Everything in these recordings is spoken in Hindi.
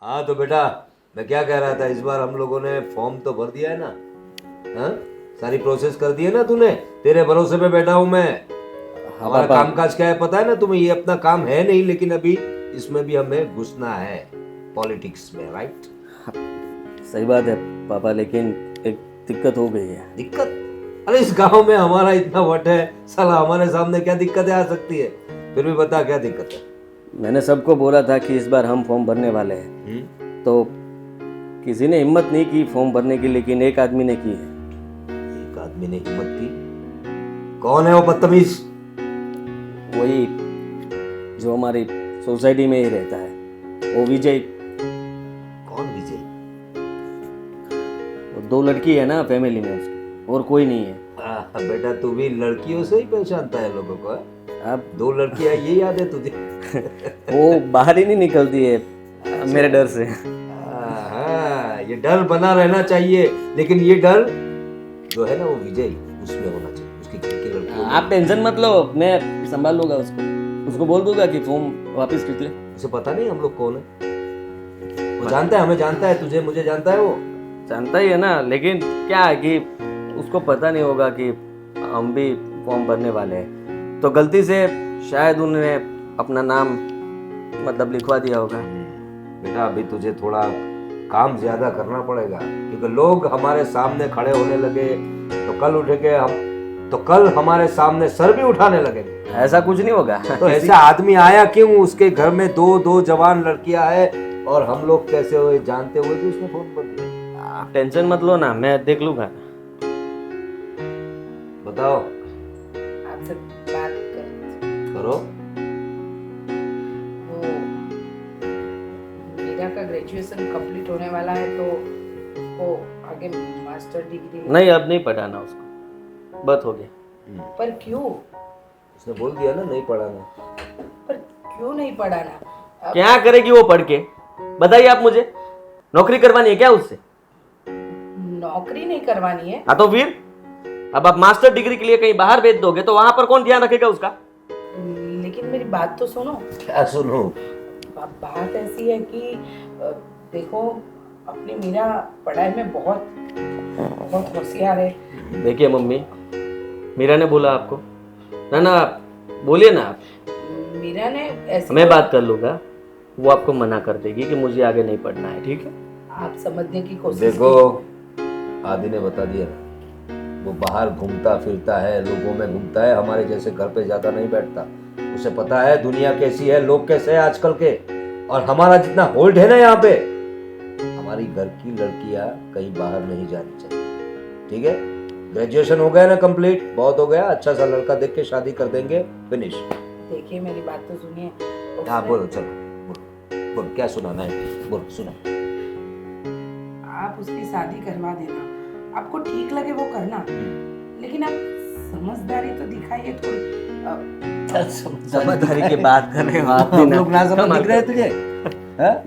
हाँ तो बेटा, मैं क्या कह रहा था, इस बार हम लोगों ने फॉर्म तो भर दिया है ना? हाँ, सारी प्रोसेस कर दी है ना तूने? तेरे भरोसे पे बैठा हूँ मैं। हाँ हमारा पापा। कामकाज क्या है पता है ना तुम्हें? ये अपना काम है नहीं, लेकिन अभी इसमें भी हमें घुसना है, पॉलिटिक्स में, राइट? सही बात है पापा, लेकिन एक दिक्कत हो गई है। दिक्कत? अरे इस गांव में हमारा इतना वट है, साला हमारे सामने क्या दिक्कतें आ सकती है? फिर भी बता क्या दिक्कत है? मैंने सबको बोला था कि इस बार हम फॉर्म भरने वाले हैं, तो किसी ने हिम्मत नहीं की फॉर्म भरने की, लेकिन एक आदमी ने की है। एक आदमी ने हिम्मत की? कौन है वो बदतमीज? वही जो हमारी सोसाइटी में ही रहता है, वो विजय। कौन विजय? वो 2 लड़की है ना फैमिली में उसकी, और कोई नहीं है। बेटा तू भी लड़कियों से ही पहचानता है लोगों को, हाँ? अब 2 लड़कियां, ये याद है तुझे? वो बाहर ही नहीं निकलती है मेरे डर से। हाँ, ये डर बना रहना चाहिए, लेकिन ये डर जो है ना वो विजय उसमें होना चाहिए, उसकी घर की लड़कियों में। आप टेंशन मत लो, मैं संभाल लूंगा उसको बोल दूंगा कि फॉर्म वापस खींच ले। उसे पता नहीं हम लोग कौन है? वो जानता है, हमें जानता है, तुझे मुझे जानता है वो। जानता ही है ना, लेकिन क्या है कि उसको पता नहीं होगा कि हम भी फॉर्म भरने वाले हैं, तो गलती से शायद उन्होंने अपना नाम मतलब लिखवा दिया होगा। बेटा अभी तुझे थोड़ा काम ज्यादा करना पड़ेगा, क्योंकि लोग हमारे सामने खड़े होने लगे तो कल उठेंगे हम, तो कल हमारे सामने सर भी उठाने लगेंगे। ऐसा कुछ नहीं होगा। तो ऐसा आदमी आया क्यों? उसके घर में 2 जवान लड़कियां है, और हम लोग कैसे हुए जानते हुए भी उसने फोन कर दिया। आप टेंशन मत लो ना, मैं देख लूंगा। बताओ। आपसे बात करो। वो मीरा का ग्रेजुएशन कंप्लीट होने वाला है, तो वो आगे मास्टर डिग्री। नहीं, अब नहीं पढ़ाना उसको, बस हो गया। पर क्यों? उसने बोल दिया ना नहीं पढ़ाना। पर क्यों नहीं पढ़ाना? क्या करेगी वो पढ़ के, बताइए आप मुझे। नौकरी करवानी है क्या उससे? नौकरी नहीं करवानी है। हाँ तो फिर अब आप मास्टर डिग्री के लिए कहीं बाहर भेज दोगे तो वहां पर कौन ध्यान रखेगा उसका? लेकिन मेरी बात तो सुनो। क्या सुनो? बात ऐसी है कि देखो, अपनी मीरा पढ़ाई में बहुत बहुत होशियार है। देखिए मम्मी, मीरा ने बोला आपको? ना बोलिए ना आप। मीरा ने ऐसे, मैं बात कर लूंगा, वो आपको मना कर देगी कि मुझे आगे नहीं पढ़ना है, ठीक है? आप समझने की कोशिश देखो, आदि ने बता दिया, वो बाहर घूमता फिरता है, लोगों में घूमता है, हमारे जैसे घर पे ज्यादा नहीं बैठता। उसे पता है दुनिया कैसी है, लोग कैसे हैं आजकल के, और हमारा जितना होल्ड है ना यहाँ पे, हमारी घर की लड़कियां कहीं बाहर नहीं जानी चाहिए, ठीक है? ग्रेजुएशन हो गया ना कंप्लीट, बहुत हो गया, अच्छा सा लड़का देख के शादी कर देंगे, फिनिश। देखिए मेरी बात तो सुनिए। हाँ बोलो, चलो बोलो बोलो, क्या सुनाना है बोलो, सुना। आप उसकी शादी करवा देना, आपको ठीक लगे वो करना, लेकिन आप समझदारी तो दिखाइए थोड़ी। समझदारी की बात कर रहे हो आप? हम लोग ना समझ दिख रहे हैं तुझे? हाँ?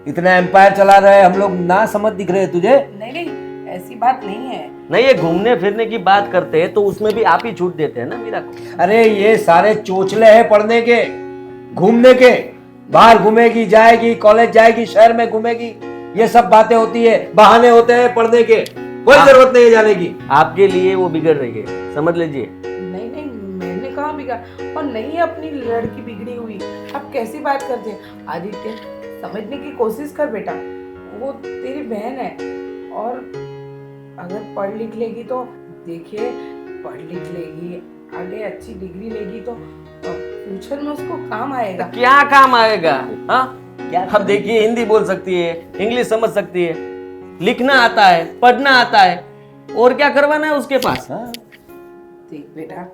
इतना एम्पायर चला रहे हम लोग, ना समझ दिख रहे हैं तुझे? नहीं नहीं, ऐसी बात नहीं है। नहीं, ये घूमने फिरने की बात करते हैं तो उसमें भी आप ही छूट देते हैं ना मीरा को। अरे ये सारे चोचले हैं पढ़ने के, घूमने के। बाहर घूमेगी, जाएगी, कॉलेज जाएगी, शहर में घूमेगी, ये सब बातें होती है, बहाने होते हैं पढ़ने के, कोई जरूरत नहीं है जाने की। आपके लिए वो बिगड़ रही है, समझ लीजिए। नहीं नहीं, मैंने कहा बिगड़ा, और नहीं अपनी लड़की बिगड़ी हुई। आप कैसी बात करते हैं? आदित्य, समझने की कोशिश कर बेटा, वो तेरी बहन है, और अगर पढ़ लिख लेगी तो देखिए, पढ़ लिख लेगी, आगे अच्छी डिग्री लेगी तो फ्यूचर में उसको काम आएगा। क्या काम आएगा? हाँ, क्या अब देखिए, हिंदी बोल सकती है, इंग्लिश समझ सकती है, लिखना आता है, पढ़ना आता है, और क्या करवाना है उसके पास? हाँ? देख बेटा,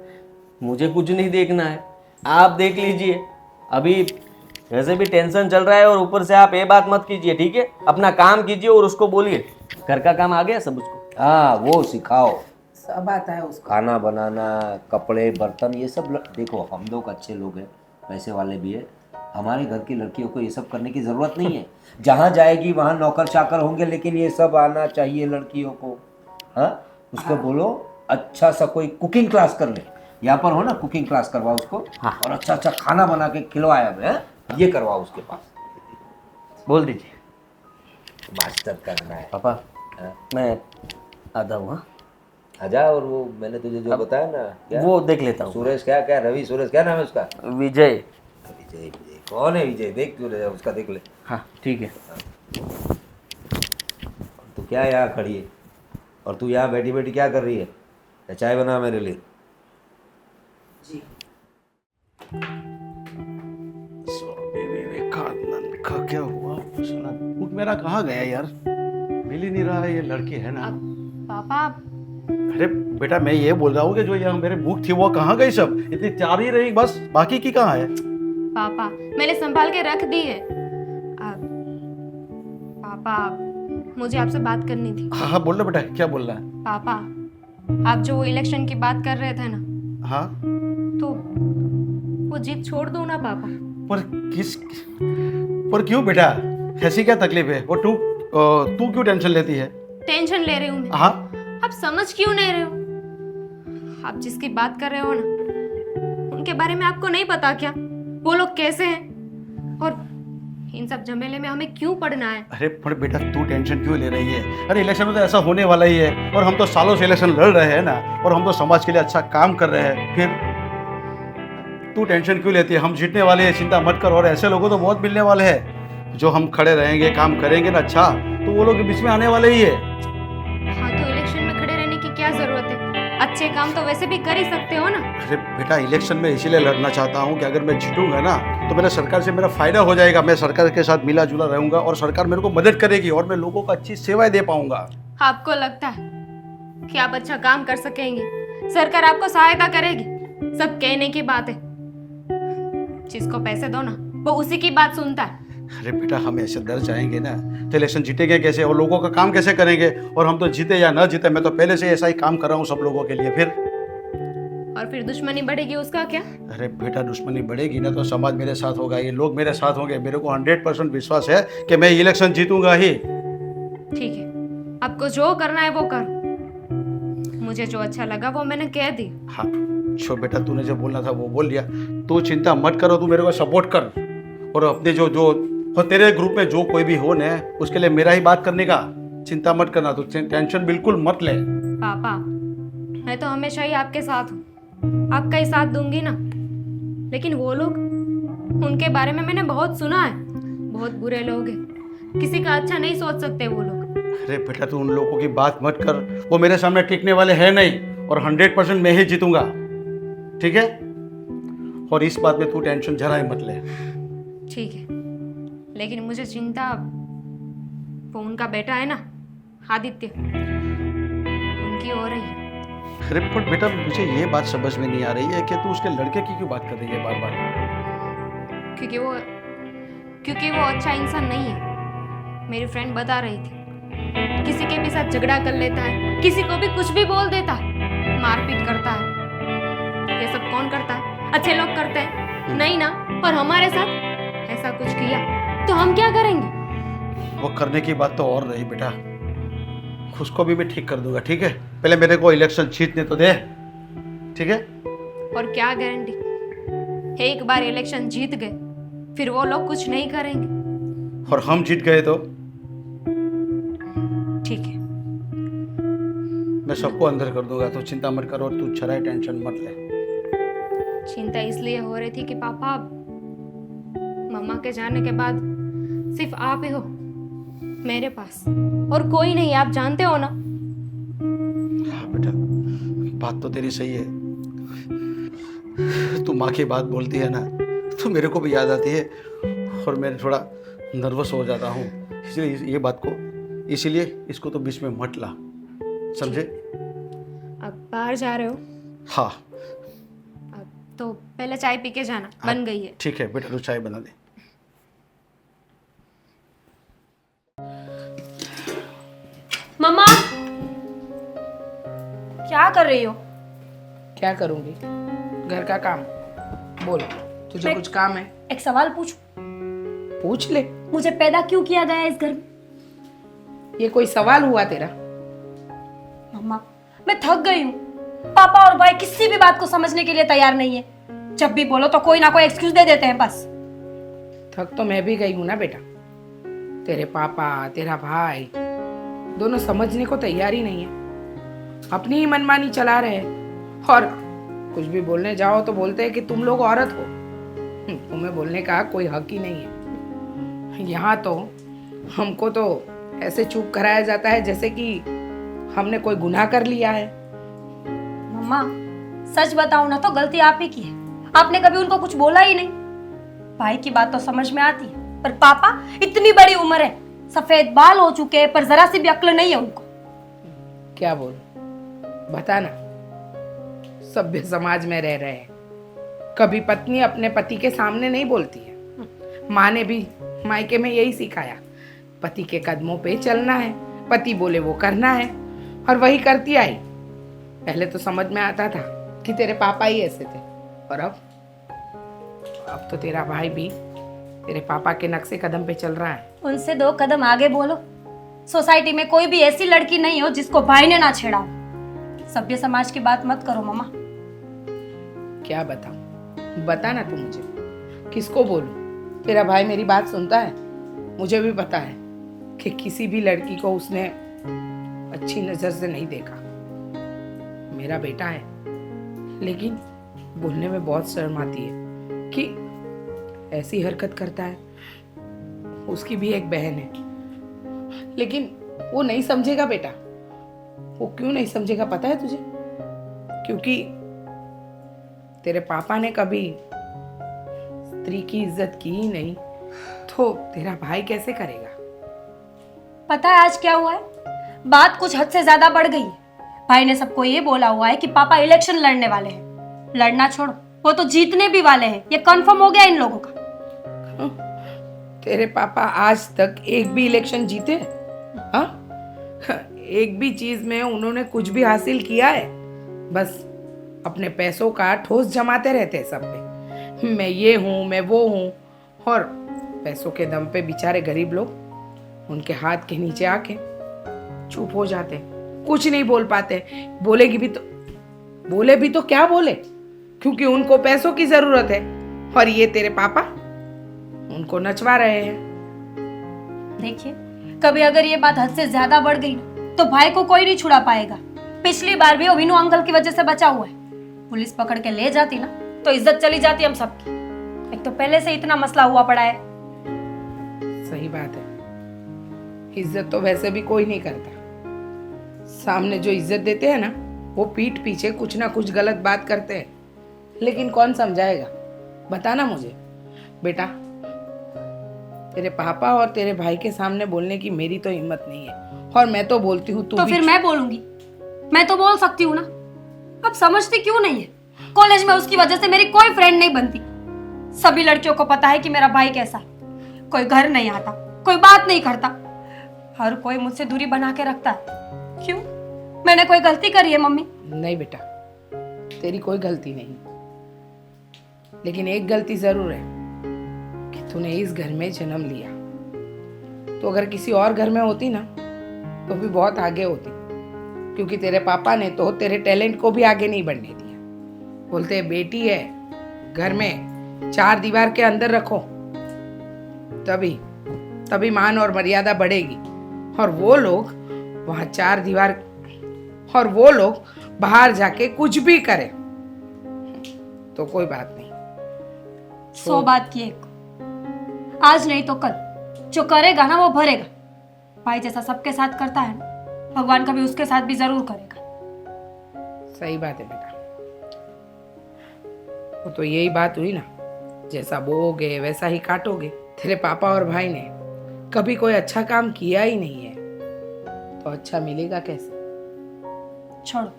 मुझे कुछ नहीं देखना है, आप देख लीजिए। अभी वैसे भी टेंशन चल रहा है, और ऊपर से आप ये बात मत कीजिए, ठीक है? अपना काम कीजिए और उसको बोलिए घर का काम आ गया सब उसको। हाँ, वो सिखाओ, सब आता है उसको। खाना बनाना, कपड़े बर्तन, ये सब देखो हम लोग अच्छे लोग हैं, पैसे वाले भी है, हमारे घर की लड़कियों को ये सब करने की ज़रूरत नहीं है। जहाँ जाएगी वहाँ नौकर चाकर होंगे, लेकिन ये सब आना चाहिए लड़कियों को। हाँ, उसको बोलो अच्छा सा कोई कुकिंग क्लास कर ले, यहाँ पर हो ना, कुकिंग क्लास करवाओ उसको। हाँ। और अच्छा अच्छा खाना बना के खिलवाया, ये करवाओ उसके पास। बोल दीजिए। मास्टर करना है। पापा हाँ? मैं आता हूँ हाँ? आजा। और वो मैंने तुझे जो बताया ना, क्या वो देख लेता हूँ। सुरेश, क्या क्या रवि सुरेश, क्या नाम है उसका? विजय। विजय। विजय कौन है विजय? देख तू उसका, देख ले। हाँ ठीक है। तू क्या यहाँ खड़ी है और तू यहाँ बैठी बैठी क्या कर रही है? या चाय बना मेरे लिए। जी। स्वामी विवेकानंद का क्या हुआ? साला बुक मेरा कहाँ गया यार? मिल ही नहीं रहा है। ये लड़की है ना? पापा अरे बेटा, मैं ये बोल रहा हूँ कि जो यहाँ मेरे बुक थी वो कहाँ गई? सब इतनी चार ही रही बस, बाकी की कहाँ है? पापा मैंने संभाल के रख दी है। पापा मुझे आपसे बात करनी थी। हाँ हाँ, बोल रहा बेटा, क्या बोल रहा है? पापा आप जो वो इलेक्शन की बात कर रहे थे ना, हाँ, तो वो जीत छोड़ दो ना पापा। पर क्यों बेटा? ऐसी क्या तकलीफ है? वो तू क्यों टेंशन लेती है? टेंशन ले रही हूँ मैं। हाँ, आप समझ क्यों नहीं रहे हो? आप जिसकी बात कर रहे हो ना, उनके बारे में आपको नहीं पता क्या? वो लोग कैसे हैं और इन सब झमेले में हमें क्यों पड़ना है? अरे पर बेटा, तू टेंशन क्यों ले रही है? अरे इलेक्शन में तो ऐसा होने वाला ही है, और हम तो सालों से इलेक्शन लड़ रहे हैं ना, और हम तो समाज के लिए अच्छा काम कर रहे हैं। फिर तू टेंशन क्यों लेती है? हम जीतने वाले हैं, चिंता मत कर। और ऐसे लोगों तो बहुत मिलने वाले हैं जो हम खड़े रहेंगे, काम करेंगे ना अच्छा, तो वो लोग के बीच में आने वाले ही है। हाँ तो इलेक्शन में खड़े रहने की क्या जरूरत है? अच्छे काम तो वैसे भी कर ही सकते हो ना। अरे बेटा, इलेक्शन में इसीलिए लड़ना चाहता हूँ कि अगर मैं जीतूंगा ना तो मेरा सरकार से मेरा फायदा हो जाएगा। मैं सरकार के साथ मिला जुला रहूंगा और सरकार मेरे को मदद करेगी और मैं लोगों को अच्छी सेवाएं दे पाऊंगा। आपको लगता है कि आप अच्छा काम कर सकेंगे? सरकार आपको सहायता करेगी? सब कहने की बात है। जिसको पैसे दो ना, वो उसी की बात सुनता है। अरे बेटा, हम ऐसे डर जाएंगे ना तो इलेक्शन जीतेंगे कैसे और लोगों का काम कैसे करेंगे? और हम तो जीते या ना जीते, मैं तो पहले से ऐसा ही काम कर रहा हूँ सब लोगों के लिए। फिर दुश्मनी बढ़ेगी, उसका क्या? अरे बेटा, दुश्मनी बढ़ेगी ना तो समाज मेरे साथ होगा, ये लोग मेरे साथ होंगे। मेरे को 100% विश्वास है कि मैं इलेक्शन जीतूंगा ही। ठीक है, आपको जो करना है वो कर। मुझे जो अच्छा लगा वो मैंने कह दी। हाँ शो बेटा, तूने जो बोलना था वो बोल दिया। तू चिंता मत करो, तू मेरे को सपोर्ट कर। और अपने जो और तेरे ग्रुप में जो कोई भी हो ना, उसके लिए मेरा ही बात करने का चिंता मत करना। तू टेंशन बिल्कुल मत ले। पापा मैं तो हमेशा ही आपके साथ हूँ, आपका ही साथ दूंगी ना। लेकिन वो लोग, उनके बारे में मैंने बहुत सुना है, बहुत बुरे लोग हैं, किसी का अच्छा नहीं सोच सकते वो लोग। अरे बेटा, तू उन लोगों की बात मत कर, वो मेरे सामने टिकने वाले हैं नहीं। और 100% मैं ही जीतूंगा, ठीक है? और इस बात में तू टेंशन जरा ही मत ले। ठीक है, लेकिन मुझे चिंता वो उनका बेटा है ना, आदित्य, उनकी हो रही है। अरे पर बेटा, मुझे ये बात समझ में नहीं आ रही है कि तू उसके लड़के की क्यों बात कर रही है बार बार? क्योंकि वो अच्छा इंसान नहीं है। मेरी फ्रेंड बता रही थी, किसी के भी साथ झगड़ा कर लेता है, किसी को भी कुछ भी बोल देता है, मारपीट करता है। ये सब कौन करता है? अच्छे लोग करते हैं नहीं ना। और हमारे साथ ऐसा कुछ किया तो हम क्या करेंगे? वो करने की बात तो और रही बेटा, उसको भी मैं ठीक कर दूंगा, ठीक है? पहले मेरे को इलेक्शन जीतने तो दे, ठीक है? और क्या गारंटी, एक बार इलेक्शन जीत गए फिर वो लोग कुछ नहीं करेंगे। और हम जीत गए तो ठीक है, मैं सबको अंदर कर दूंगा, तो चिंता मत कर। और तू जरा टेंशन मत ले। चिंता इसलिए हो रही थी कि पापा, मम्मा के जाने के बाद सिर्फ आप ही हो मेरे पास, और कोई नहीं, आप जानते हो ना। हाँ बेटा, बात तो तेरी सही है। तू माँ की बात बोलती है ना तो मेरे को भी याद आती है और मैं थोड़ा नर्वस हो जाता हूँ। इसलिए ये बात को, इसीलिए इसको तो बीच में मत ला, समझे? अब बाहर जा रहे हो? हाँ अब तो पहले चाय पी के जाना, बन गई है। ठीक है बेटा, तो चाय बना दे। मम्मा क्या कर रही हो? क्या करूंगी? घर का काम। बोल, तुझे मैं- कुछ काम है? एक सवाल पूछूं? पूछ ले। मुझे पैदा क्यों किया गया है इस घर में? ये कोई सवाल हुआ तेरा? मम्मा मैं थक गई हूँ। पापा और भाई किसी भी बात को समझने के लिए तैयार नहीं है। जब भी बोलो तो कोई ना कोई एक्सक्यूज दे देते हैं बस। थक तो मैं भी गई हूँ ना बेटा, तेरे पापा तेरा भाई दोनों समझने को तैयार ही नहीं है, अपनी ही मनमानी चला रहे हैं। और कुछ भी बोलने जाओ तो बोलते हैं कि तुम लोग औरत हो, तुम्हें बोलने का कोई हक ही नहीं है। यहाँ तो हमको तो ऐसे चुप कराया जाता है जैसे कि हमने कोई गुनाह कर लिया है। मम्मा सच बताऊं ना तो गलती आप ही की है, आपने कभी उनको कुछ बोला ही नहीं। भाई की बात तो समझ में आती है, पर पापा इतनी बड़ी उम्र है, सफेद बाल हो चुके हैं, पर जरा सी भी अक्ल नहीं है उनको। क्या बोल, बता ना। सभ्य समाज में रह रहे हैं, कभी पत्नी अपने पति के सामने नहीं बोलती है। माँ ने भी मायके में यही सिखाया, पति के कदमों पे चलना है, पति बोले वो करना है, और वही करती आई। पहले तो समझ में आता था कि तेरे पापा ही ऐसे थे, और अब तो तेरा भाई भी तेरे पापा के नक्शे कदम पे चल रहा है। उनसे 2 कदम आगे बोलो। सोसाइटी में कोई भी ऐसी लड़की नहीं हो जिसको भाई ने ना छेड़ा हो। सभ्य समाज की बात मत करो मम्मा। क्या बताऊं, बता ना तू मुझे, किसको बोलूं? तेरा भाई मेरी बात सुनता है, मुझे भी पता है कि किसी भी लड़की को उसने अच्छी नजर से नहीं देखा। मेरा बेटा है, लेकिन बोलने में बहुत शर्म आती है कि ऐसी हरकत करता है। उसकी भी एक बहन है, लेकिन वो नहीं समझेगा बेटा। वो क्यों नहीं समझेगा पता है तुझे? क्योंकि तेरे पापा ने कभी स्त्री की इज्जत की ही नहीं, तो तेरा भाई कैसे करेगा? पता है आज क्या हुआ है? बात कुछ हद से ज्यादा बढ़ गई है। भाई ने सबको ये बोला हुआ है कि पापा इलेक्शन लड़ने वाले हैं। लड़ना छोड़ो, वो तो जीतने भी वाले हैं, ये कंफर्म हो गया इन लोगों का। तेरे पापा आज तक एक भी इलेक्शन जीते? हाँ, एक भी चीज में उन्होंने कुछ भी हासिल किया है? बस अपने पैसों का ठोस जमाते रहते हैं सब पे। मैं ये हूँ, मैं वो हूँ, और पैसों के दम पे बेचारे गरीब लोग उनके हाथ के नीचे आके चुप हो जाते हैं, कुछ नहीं बोल पाते। बोले भी तो क्या बोले, क्योंकि उनको पैसों की जरूरत है, और ये तेरे पापा उनको नचवा रहे हैं। देखिए, कभी अगर ये बात हद से ज्यादा बढ़ गई तो भाई को कोई नहीं छुड़ा पाएगा। पिछली बार भी वो विनू अंकल की वजह से बचा हुआ है। पुलिस पकड़ के ले जाती ना तो इज्जत चली जाती हम सबकी। एक तो पहले से इतना मसला हुआ पड़ा है। सही बात है, इज्जत तो वैसे भी कोई नहीं करता। सामने जो इज्जत देते हैं ना, वो पीठ पीछे कुछ ना कुछ गलत बात करते हैं, लेकिन कौन समझाएगा? बताना मुझे बेटा। तेरे पापा और तेरे भाई के सामने बोलने की मेरी तो हिम्मत नहीं है, और मैं तो बोलती हूँ तो फिर मैं बोलूंगी, मैं तो बोल सकती हूँ ना। अब समझती क्यों नहीं है? कॉलेज में उसकी वजह से मेरी कोई फ्रेंड नहीं बनती। सभी लड़कियों को पता है कि मेरा भाई कैसा है। कोई घर नहीं आता, कोई बात नहीं करता, हर कोई मुझसे दूरी बना के रखता है। क्यों? मैंने कोई गलती करी है मम्मी? नहीं बेटा, तेरी कोई गलती नहीं, लेकिन एक गलती जरूर है कि तूने इस घर में जन्म लिया। तो अगर किसी और घर में होती ना तो भी बहुत आगे होती, क्योंकि तेरे पापा ने तो तेरे टैलेंट को भी आगे नहीं बढ़ने दिया। बोलते हैं बेटी है, घर में 4 दीवार के अंदर रखो, तभी मान और मर्यादा बढ़ेगी। और वो लोग वहाँ 4 दीवार, और वो लोग बाहर जाके कुछ भी करें तो कोई बात नहीं। 100 बात की एक, आज नहीं तो कल जो करेगा ना वो भरेगा। भाई जैसा सबके साथ करता है ना, भगवान कभी उसके साथ भी जरूर करेगा। सही बात है बेटा, वो तो यही बात हुई ना, जैसा बोओगे वैसा ही काटोगे। तेरे पापा और भाई ने कभी कोई अच्छा काम किया ही नहीं है, तो अच्छा मिलेगा कैसे? छोड़ो,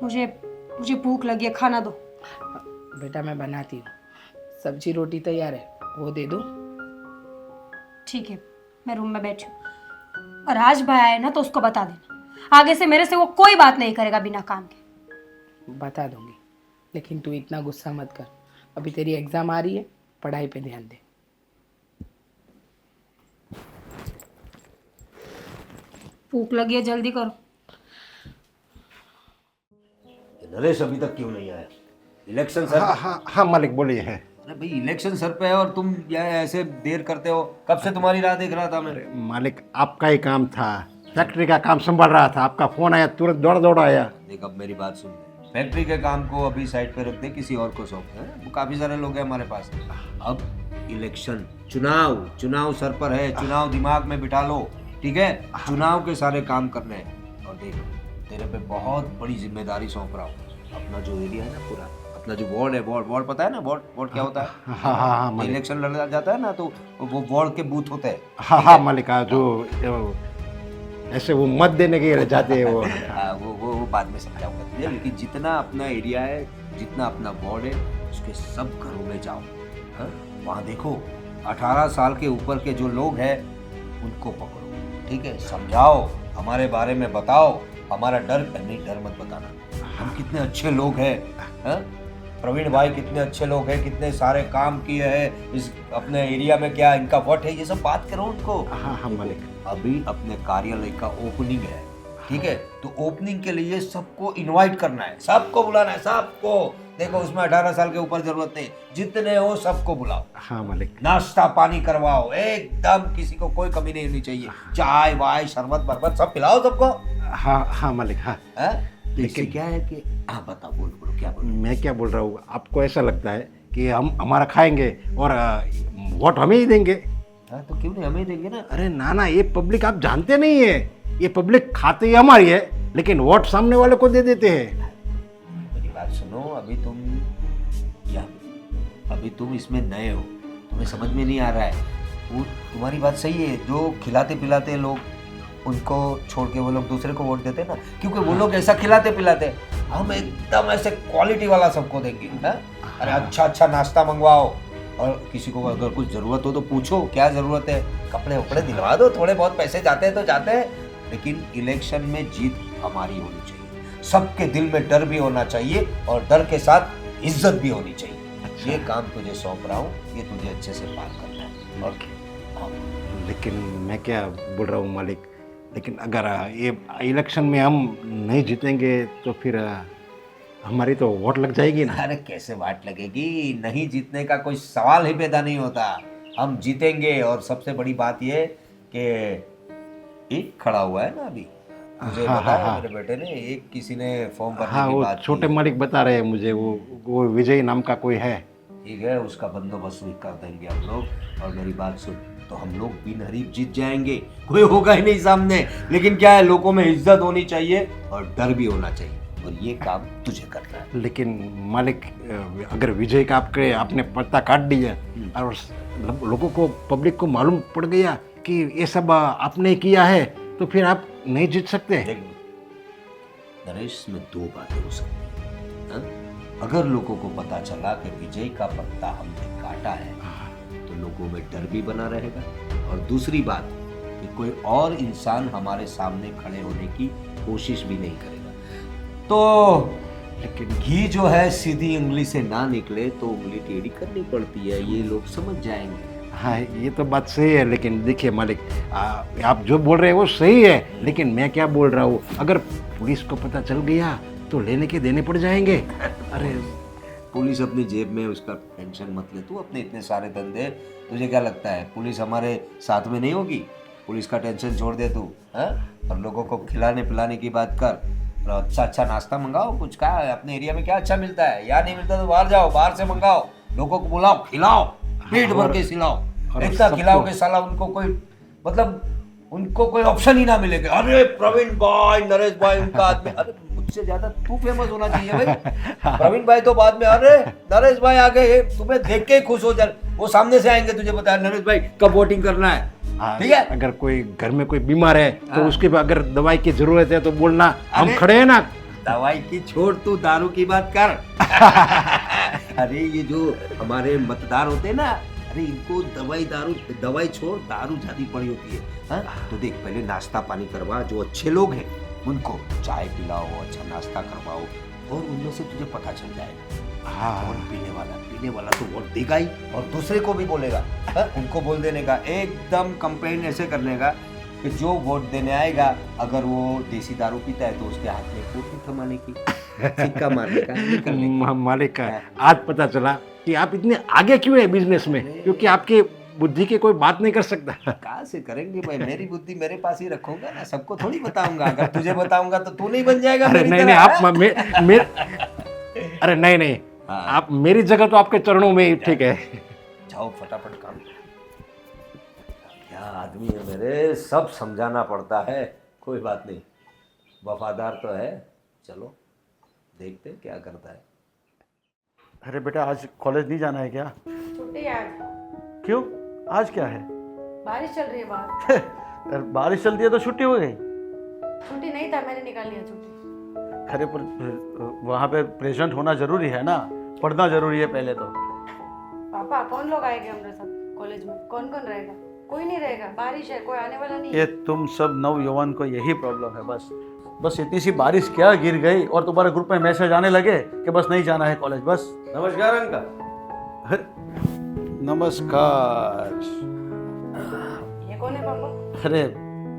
मुझे भूख लगी है, खाना दो। बेटा मैं बनाती हूँ, सब्जी रोटी तैयार है, वो दे दो। ठीक है, मैं रूम में बैठी हूँ। और आज भाई आए ना तो उसको बता देना, आगे से मेरे से वो कोई बात नहीं करेगा बिना काम के। बता दूंगी, लेकिन तू इतना गुस्सा मत कर। अभी तेरी एग्जाम आ रही है, पढ़ाई पे ध्यान दे। भूख लगी है, जल्दी करो। नरेश अभी तक क्यों नहीं आया? Election sir. हाँ हाँ हाँ मालिक बोलिए है। अरे भाई इलेक्शन सर पे है और तुम यह ऐसे देर करते हो, कब से तुम्हारी राह देख रहा था मैं। मालिक आपका ही काम था, फैक्ट्री का काम संभाल रहा था, आपका फोन आया तुरंत दौड़ दौड़ आया। देख अब मेरी बात सुन ले, फैक्ट्री के काम को अभी साइड पे रख दे, किसी और को सौंप दे। वो काफी सारे लोग हैं हमारे पास। अब इलेक्शन चुनाव सर पर है, चुनाव दिमाग में बिठा लो, ठीक है। चुनाव के सारे काम करने हैं। और देख तेरे पे बहुत बड़ी जिम्मेदारी सौंप रहा हूँ। अपना जो एरिया है ना पूरा, अपना जो वार्ड है, वार्ड पता है ना, वार्ड क्या होता है। हाँ मालिक। इलेक्शन लड़ा जाता है ना तो वो वार्ड के बूथ होते हैं। हाँ मालिक, जो ऐसे वो मत देने के लिए जाते हैं वो। वो बाद में समझाऊंगा तुझे, लेकिन जितना अपना एरिया है, जितना अपना वार्ड है, उसके सब घरों में जाओ। वहाँ देखो 18 साल के ऊपर के जो लोग हैं उनको पकड़ो, ठीक है। समझाओ, हमारे बारे में बताओ, हमारा डर नहीं, डर मत बताना, हम कितने अच्छे लोग हैं। प्रवीण भाई कितने अच्छे लोग हैं, कितने सारे काम किए हैं इस अपने एरिया में, क्या इनका वोट है, ये सब बात करो उनको। हाँ मालिक। अभी अपने कार्यालय का ओपनिंग है, ठीक है, तो ओपनिंग के लिए सबको इनवाइट करना है, सबको बुलाना है, सबको। देखो उसमें 18 साल के ऊपर जरूरत नहीं, जितने हो सबको बुलाओ। हाँ मालिक। नाश्ता पानी करवाओ, एकदम किसी को कोई कमी नहीं होनी चाहिए, चाय वाय शरबत बरबत सब पिलाओ सबको। हाँ मालिक। हाँ लेकिन क्या है कि हाँ बताओ, बोलो क्या बोलो। मैं क्या बोल रहा हूँ, आपको ऐसा लगता है कि हम हमारा खाएंगे और वोट हमें ही देंगे? हाँ तो क्यों नहीं, हमें ही देंगे ना। अरे ना, ये पब्लिक आप जानते नहीं है, ये पब्लिक खाते ही हमारी है, लेकिन वोट सामने वाले को दे देते हैं। मेरी बात सुनो, अभी तुम इसमें नए हो, तुम्हें समझ में नहीं आ रहा है। वो तुम्हारी बात सही है, जो खिलाते पिलाते लोग उनको छोड़ के वो लोग दूसरे को वोट देते हैं ना, क्योंकि वो लोग ऐसा खिलाते पिलाते। हम एकदम ऐसे क्वालिटी वाला सबको देंगे। अरे अच्छा नाश्ता मंगवाओ, और किसी को अगर कुछ जरूरत हो तो पूछो क्या जरूरत है, कपड़े वपड़े दिलवा दो, थोड़े बहुत पैसे जाते हैं तो जाते हैं, लेकिन इलेक्शन में जीत हमारी होनी चाहिए। सबके दिल में डर भी होना चाहिए और डर के साथ इज्जत भी होनी चाहिए। ये काम तुझे सौंप रहा हूँ, ये तुझे अच्छे से पार करना है। और लेकिन मैं क्या बोल रहा हूँ मालिक, लेकिन अगर ये इलेक्शन में हम नहीं जीतेंगे तो फिर हमारी तो वोट लग जाएगी ना। अरे कैसे वाट लगेगी, नहीं जीतने का कोई सवाल ही पैदा नहीं होता, हम जीतेंगे। और सबसे बड़ी बात ये कि एक खड़ा हुआ है ना अभी, मुझे बताया मेरे बेटे ने, एक किसी ने फॉर्म भरने की वो बात छोटे की। मालिक बता रहे हैं मुझे, वो विजय नाम का कोई है। ठीक है, उसका बंदोबस्त भी कर देंगे हम लोग। और मेरी बात सुन, तो हम लोग बिन हरीफ जीत जाएंगे, कोई होगा ही नहीं सामने। लेकिन क्या है, लोगों में इज्जत होनी चाहिए और डर भी होना चाहिए, और ये काम तुझे करना है। लेकिन मालिक, अगर विजय का आपने पत्ता काट दिया और लोगों को, पब्लिक को मालूम पड़ गया कि ये सब आपने किया है, तो फिर आप नहीं जीत सकते। देख नरेश, में दो बातें हो सकती हैं। अगर लोगों को पता चला कि विजय का पत्ता हमने काटा है, तो लोगों में डर भी बना रहेगा, और दूसरी बात कि कोई और इंसान हमारे सामने खड़े होने की कोशिश भी नहीं करेगा। तो लेकिन घी जो है सीधी उंगली से ना निकले तो उंगली टेढ़ी करनी पड़ती है, ये लोग समझ जाएंगे। हाँ, ये तो बात सही है, लेकिन देखिए मालिक, आप जो बोल रहे हैं वो सही है, लेकिन मैं क्या बोल रहा हूँ, अगर पुलिस को पता चल गया तो लेने के देने पड़ जाएंगे। अरे पुलिस अपनी जेब में, उसका टेंशन मत ले तू, अपने इतने सारे धंधे, तुझे क्या लगता है पुलिस हमारे साथ में नहीं होगी? पुलिस का टेंशन छोड़ दे तू, और लोगों को खिलाने पिलाने की बात कर, और अच्छा नाश्ता मंगाओ। कुछ क्या है अपने एरिया में, क्या अच्छा मिलता है, या नहीं मिलता तो बाहर जाओ, बाहर से मंगाओ, लोगों को बुलाओ, खिलाओ, पेट भर के खिलाओ, इतना खिलाओ के साला उनको कोई ऑप्शन ही ना मिलेगा। अरे प्रवीण भाई, नरेश भाई, उनका आदमी, अरे मुझसे ज्यादा तू फेमस होना चाहिए भाई। प्रवीण भाई तो बाद में, अरे नरेश भाई आ गए, तुम्हें देख के खुश हो जाए, वो सामने से आएंगे, तुझे बताया नरेश भाई कब वोटिंग करना है, ठीक है। अगर कोई घर में कोई बीमार है तो उसके अगर दवाई की जरूरत है तो बोलना, हम खड़े हैं ना। दवाई की छोड़, तू दारू की बात कर। अरे ये जो हमारे मतदार होते हैं ना, अरे इनको दवाई छोड़, दारू ज्यादा पड़ी होती है। तो देख, पहले नाश्ता पानी करवा, जो अच्छे लोग हैं उनको चाय पिलाओ, अच्छा नाश्ता करवाओ, और उनमें से तुझे पता चल जाएगा। और पीने वाला तो वोट देगा ही, और दूसरे को भी बोलेगा, उनको बोल देने का, एकदम कंपेन ऐसे करने का कि जो वोट देने आएगा, अगर वो देसी दारू पीता है तो उसके हाथ में कोटी कमाने की, सिक्का मारने का, निकलने की। मालिक, आज पता चला कि आप इतने आगे क्यों है बिजनेस में, क्योंकि आपकी बुद्धि की कोई बात नहीं कर सकता। कहाँ से करेंगे भाई, मेरी बुद्धि मेरे पास ही रखूंगा ना, सबको थोड़ी बताऊंगा। अगर तुझे बताऊंगा तो तू नहीं बन जाएगा अरे मेरी नहीं तरह, नहीं, हाँ? अरे नहीं नहीं, हाँ। आप मेरी जगह तो आपके चरणों में ही ठीक है। जाओ फटाफट काम करो। क्या आदमी है मेरे, सब समझाना पड़ता है। कोई बात नहीं, वफादार तो है। चलो देखते हैं क्या करता है। अरे बेटा आज कॉलेज नहीं जाना है क्या? छुट्टी है आज, क्यों, आज क्या है? बारिश चल रही है बाहर। यार बारिश चलती है तो छुट्टी हो गई। छुट्टी नहीं था, मैंने निकाल लिया छुट्टी। अरे पर वहाँ पे प्रेजेंट होना जरूरी है ना, पढ़ना जरूरी है पहले तो। पापा कौन लोग आएंगे हमारे साथ कॉलेज में? कौन कौन रहेगा? कोई नहीं रहेगा, बारिश है, कोई आने वाला नहीं ये है। तुम सब नवयुवान को यही प्रॉब्लम है बस। बस इतनी सी बारिश क्या गिर गई और तुम्हारे ग्रुप में मैसेज आने लगे कि बस नहीं जाना है कॉलेज, बस। नमस्कार अंकल। अरे, नमस्कार। ये कौन है पापा? अरे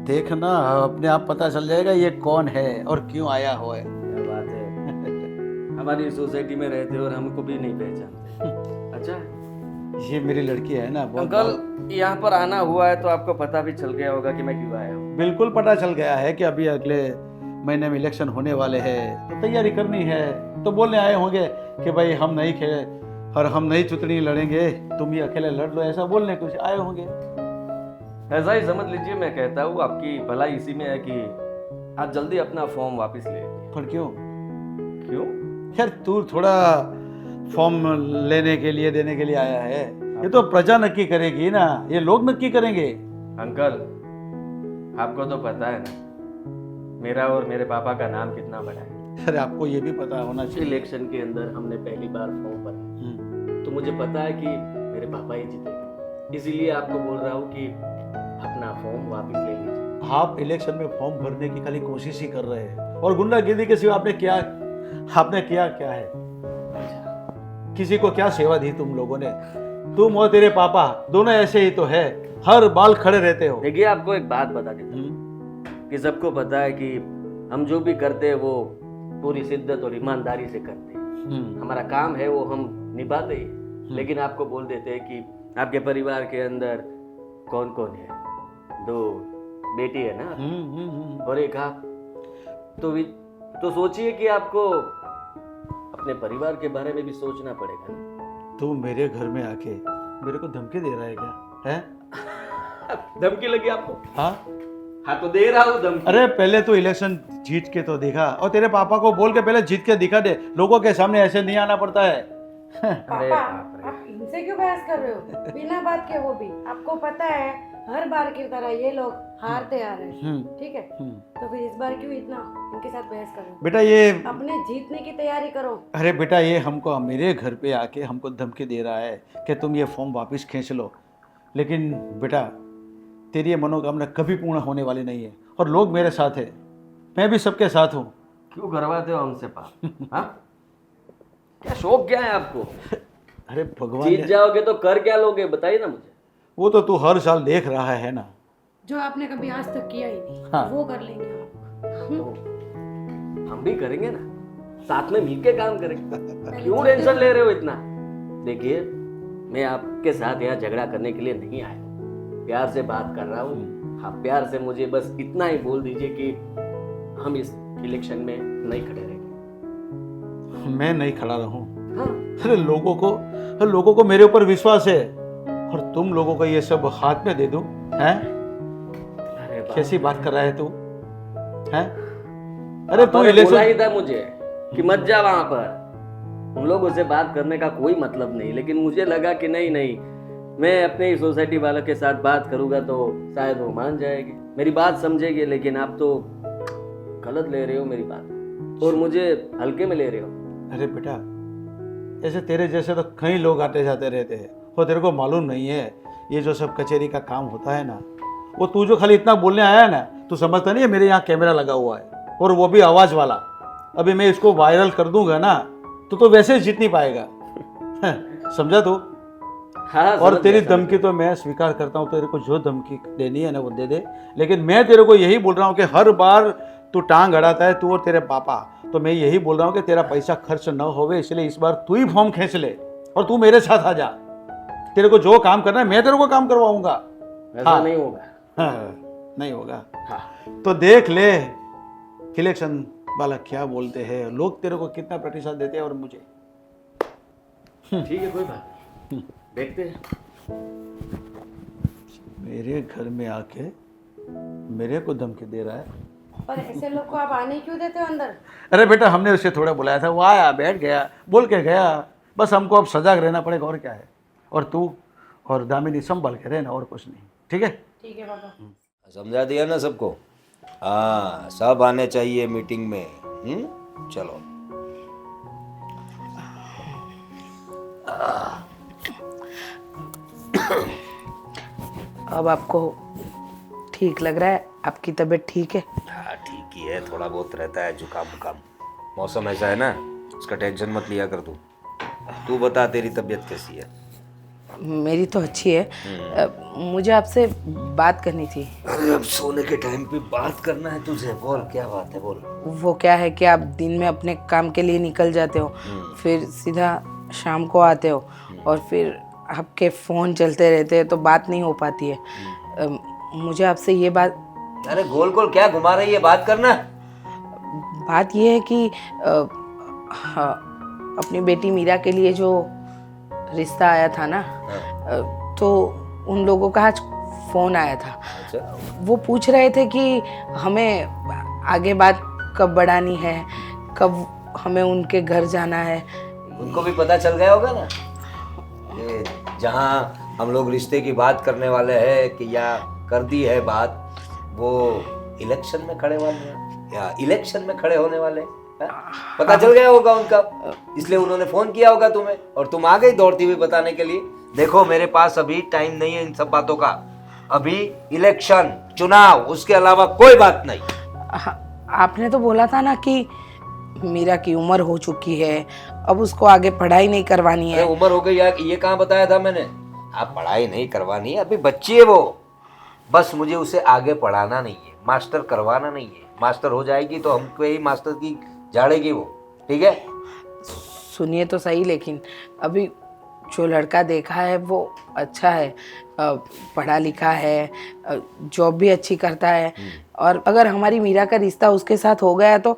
देखना, अपने आप पता चल जाएगा ये कौन है और क्यों आया हुआ है। क्या बात है, हमारी सोसाइटी में रहते और हमको भी नहीं पहचानते। अच्छा ये मेरी लड़की है ना, बहुत अंकल, यहाँ पर आना हुआ है तो आपको पता भी चल गया होगा कि मैं क्यों आया हूँ। बिल्कुल पता चल गया है कि अभी अगले महीने में इलेक्शन होने वाले हैं, तो तैयारी करनी है। तो बोलने आए होंगे कि भाई हम नहीं खेले और हम नहीं चुतनी लड़ेंगे, तुम ही अकेले लड़ लो, ऐसा बोलने कुछ आए होंगे। ऐसा ही समझ लीजिए। मैं कहता हूँ आपकी भलाई इसी में है कि आप जल्दी अपना फॉर्म वापस ले लीजिए। पर क्यों? क्यों? यार तू थोड़ा फॉर्म लेने के लिए देने के लिए आया है, ये तो प्रजा नक्की करेगी ना, ये लोग नक्की करेंगे। अंकल, आपको तो पता है ना मेरा और मेरे पापा का नाम कितना बड़ा है। अरे आपको ये भी पता होना चाहिए। इलेक्शन के अंदर हमने पहली बार फॉर्म भरा, तो मुझे पता है कि मेरे पापा ही जीतेंगे। इसीलिए आपको बोल रहा हूँ कि अपना फॉर्म वापस ले लीजिए। आप इलेक्शन में फॉर्म भरने की खाली कोशिश ही कर रहे हैं और गुंडागिर्दी के सिवा आपने किया क्या है? किसी को क्या सेवा दी तुम लोगों ने? तुम और तेरे पापा दोनों ऐसे ही तो है, हर बाल खड़े रहते हो। देखिए, आपको एक बात बता देता हूँ कि सबको पता है कि हम जो भी करते हैं वो पूरी शिद्दत और ईमानदारी से करते हैं। हमारा काम है वो हम निभाते हैं। लेकिन आपको बोल देते हैं कि आपके परिवार के अंदर कौन कौन है? 2 बेटी है ना, और एक आप। तो सोचिए कि आपको अपने परिवार के बारे में भी सोचना पड़ेगा ना। तू मेरे घर में आके मेरे को धमकी दे रहा है क्या? है धमकी लगी आपको? हाँ हाँ, तो दे रहा हूँ धमकी। अरे पहले तो इलेक्शन जीत के तो दिखा, और तेरे पापा को बोल के पहले जीत के दिखा दे, लोगों के सामने ऐसे नहीं आना पड़ता है। पापा आप इनसे क्यों बहस कर रहे हो बिना बात के? वो भी आपको पता है हर बार की तरह ये लोग हारते आ रहे हैं, ठीक है? तो फिर इस बार क्यों इतना इनके साथ बहस कर रहे हो? बेटा ये, अपने जीतने की तैयारी करो। अरे बेटा ये हमको मेरे घर पे आके हमको धमकी दे रहा है कि तुम ये फॉर्म वापस खींच लो। लेकिन बेटा तेरी ये मनोकामना कभी पूर्ण होने वाली नहीं है, और लोग मेरे साथ है, मैं भी सबके साथ हूँ। क्यों करवाते हो हमसे पाप? हाँ, क्या शौक क्या है आपको? अरे भगवान जीत जाओगे तो कर क्या लोगे, बताइए ना मुझे। वो तो तू हर साल देख रहा है ना। जो आपने कभी आज तक किया ही नहीं, हाँ। वो कर लेंगे हम। तो हम भी करेंगे ना, साथ में मिलके काम करेंगे। क्यों टेंशन ले रहे हो इतना? देखिए, मैं आपके साथ यहाँ झगड़ा करने के लिए नहीं आया, प्यार से बात कर रहा हूँ। आप प्यार से मुझे बस इतना ही बोल दीजिए कि हम इस इलेक्शन में नहीं खड़े रहेंगे। मैं नहीं खड़ा रहूं? हाँ, अरे लोगों को मेरे ऊपर विश्वास है, और तुम लोगों को ये सब हाथ में दे दूं? हैं? अरे बाप कैसी बात कर रहा है तू? हैं? अरे तू पापा ने बोला इलेक्शन, ही था मुझे कि मत जा वहां पर। उन लोगों से बात करने का कोई मतलब नहीं, लेकिन मुझे लगा कि नहीं, मैं अपने सोसाइटी वालों के साथ बात करूंगा तो शायद वो मान जाएगी, मेरी बात समझेगी। लेकिन आप तो गलत ले रहे हो मेरी बात, और मुझे हल्के में ले रहे हो। अरे बेटा ऐसे तेरे जैसे तो कई लोग आते जाते रहते हैं, और तेरे को मालूम नहीं है ये जो सब कचहरी का काम होता है ना, वो तू जो खाली इतना बोलने आया है ना, तू समझता नहीं है मेरे यहाँ कैमरा लगा हुआ है, और वो भी आवाज वाला। अभी मैं इसको वायरल कर दूंगा ना तो वैसे ही जीत नहीं पाएगा। समझा तू? हाँ, और समझ तेरी गया, समझ धमकी तो मैं स्वीकार करता हूँ, तेरे को जो धमकी देनी है ना वो दे दे, लेकिन मैं तेरे को यही बोल रहा हूँ कि हर बार तू टांग अड़ाता है, तू और तेरे पापा। तो मैं यही बोल रहा हूँ कि तेरा पैसा खर्च न होवे, इसलिए इस बार तू ही फॉर्म खींच ले और तू मेरे साथ आ जा। तेरे को जो काम करना है मैं तेरे को काम करवाऊंगा। ऐसा हाँ। नहीं होगा। हाँ, नहीं होगा। हाँ। तो देख ले इलेक्शन वाला क्या बोलते हैं, लोग तेरे को कितना प्रतिशत देते हैं और मुझे। ठीक है, कोई बात नहीं, देखते हैं। मेरे घर में आके मेरे को धमकी दे रहा है। पर ऐसे लोग को आप आने क्यों देते हो अंदर? अरे बेटा, हमने उसे थोड़ा बुलाया था, वो आया, बैठ गया, बोल के गया। बस हमको अब सजाग रहना पड़ेगा, और क्या है। और तू और दामिनी संभल के रहना, और कुछ नहीं। ठीक है? ठीक है पापा। समझा दिया ना सबको? हाँ, सब आने चाहिए मीटिंग में। चलो। अब आपको ठीक लग रहा है? आपकी तबीयत ठीक है? हाँ, ठीक ही है, थोड़ा बहुत रहता है जुकाम बुकाम। मौसम ऐसा है ना, उसका टेंशन मत लिया कर तू। तू बता, तेरी तबीयत कैसी है? मेरी तो अच्छी है। मुझे आपसे बात करनी थी। अरे अब सोने के टाइम पे बात करना है तुझे? बोल, क्या बात है, बोल। वो क्या है कि आप दिन में अपने काम के लिए निकल जाते हो, फिर सीधा शाम को आते हो, और फिर आपके फ़ोन चलते रहते हैं, तो बात नहीं हो पाती है। मुझे आपसे ये बात। अरे गोल गोल क्या घुमा रही है, बात करना। बात ये है कि हाँ, अपनी बेटी मीरा के लिए जो रिश्ता आया था ना, तो उन लोगों का आज फ़ोन आया था। अच्छा। वो पूछ रहे थे कि हमें आगे बात कब बढ़ानी है, कब हमें उनके घर जाना है। उनको भी पता चल गया होगा ना कि जहाँ हम लोग रिश्ते की बात करने वाले हैं कि या कर दी है बात, वो इलेक्शन में खड़े वाले हैं या इलेक्शन में खड़े होने वाले हैं। पता चल गया होगा उनका, इसलिए उन्होंने फोन किया होगा तुम्हें, और तुम आ गई दौड़ती हुई बताने के लिए। देखो, मेरे पास अभी टाइम नहीं है इन सब बातों का। अभी इलेक्शन, चुनाव, उसके अलावा कोई बात नहीं। आपने तो बोला था ना कि मीरा की उम्र हो चुकी है, अब उसको आगे पढ़ाई नहीं करवानी है। अरे उम्र हो गई यार, ये कहाँ बताया था मैंने? आप पढ़ाई नहीं करवानी है, अभी बच्ची है वो। बस मुझे उसे आगे पढ़ाना नहीं है, मास्टर करवाना नहीं है। मास्टर हो जाएगी तो हमको ही मास्टर की झाड़ेगी वो। ठीक है? सुनिए तो सही, लेकिन अभी जो लड़का देखा है वो अच्छा है, पढ़ा लिखा है, जॉब भी अच्छी करता है, और अगर हमारी मीरा का रिश्ता उसके साथ हो गया तो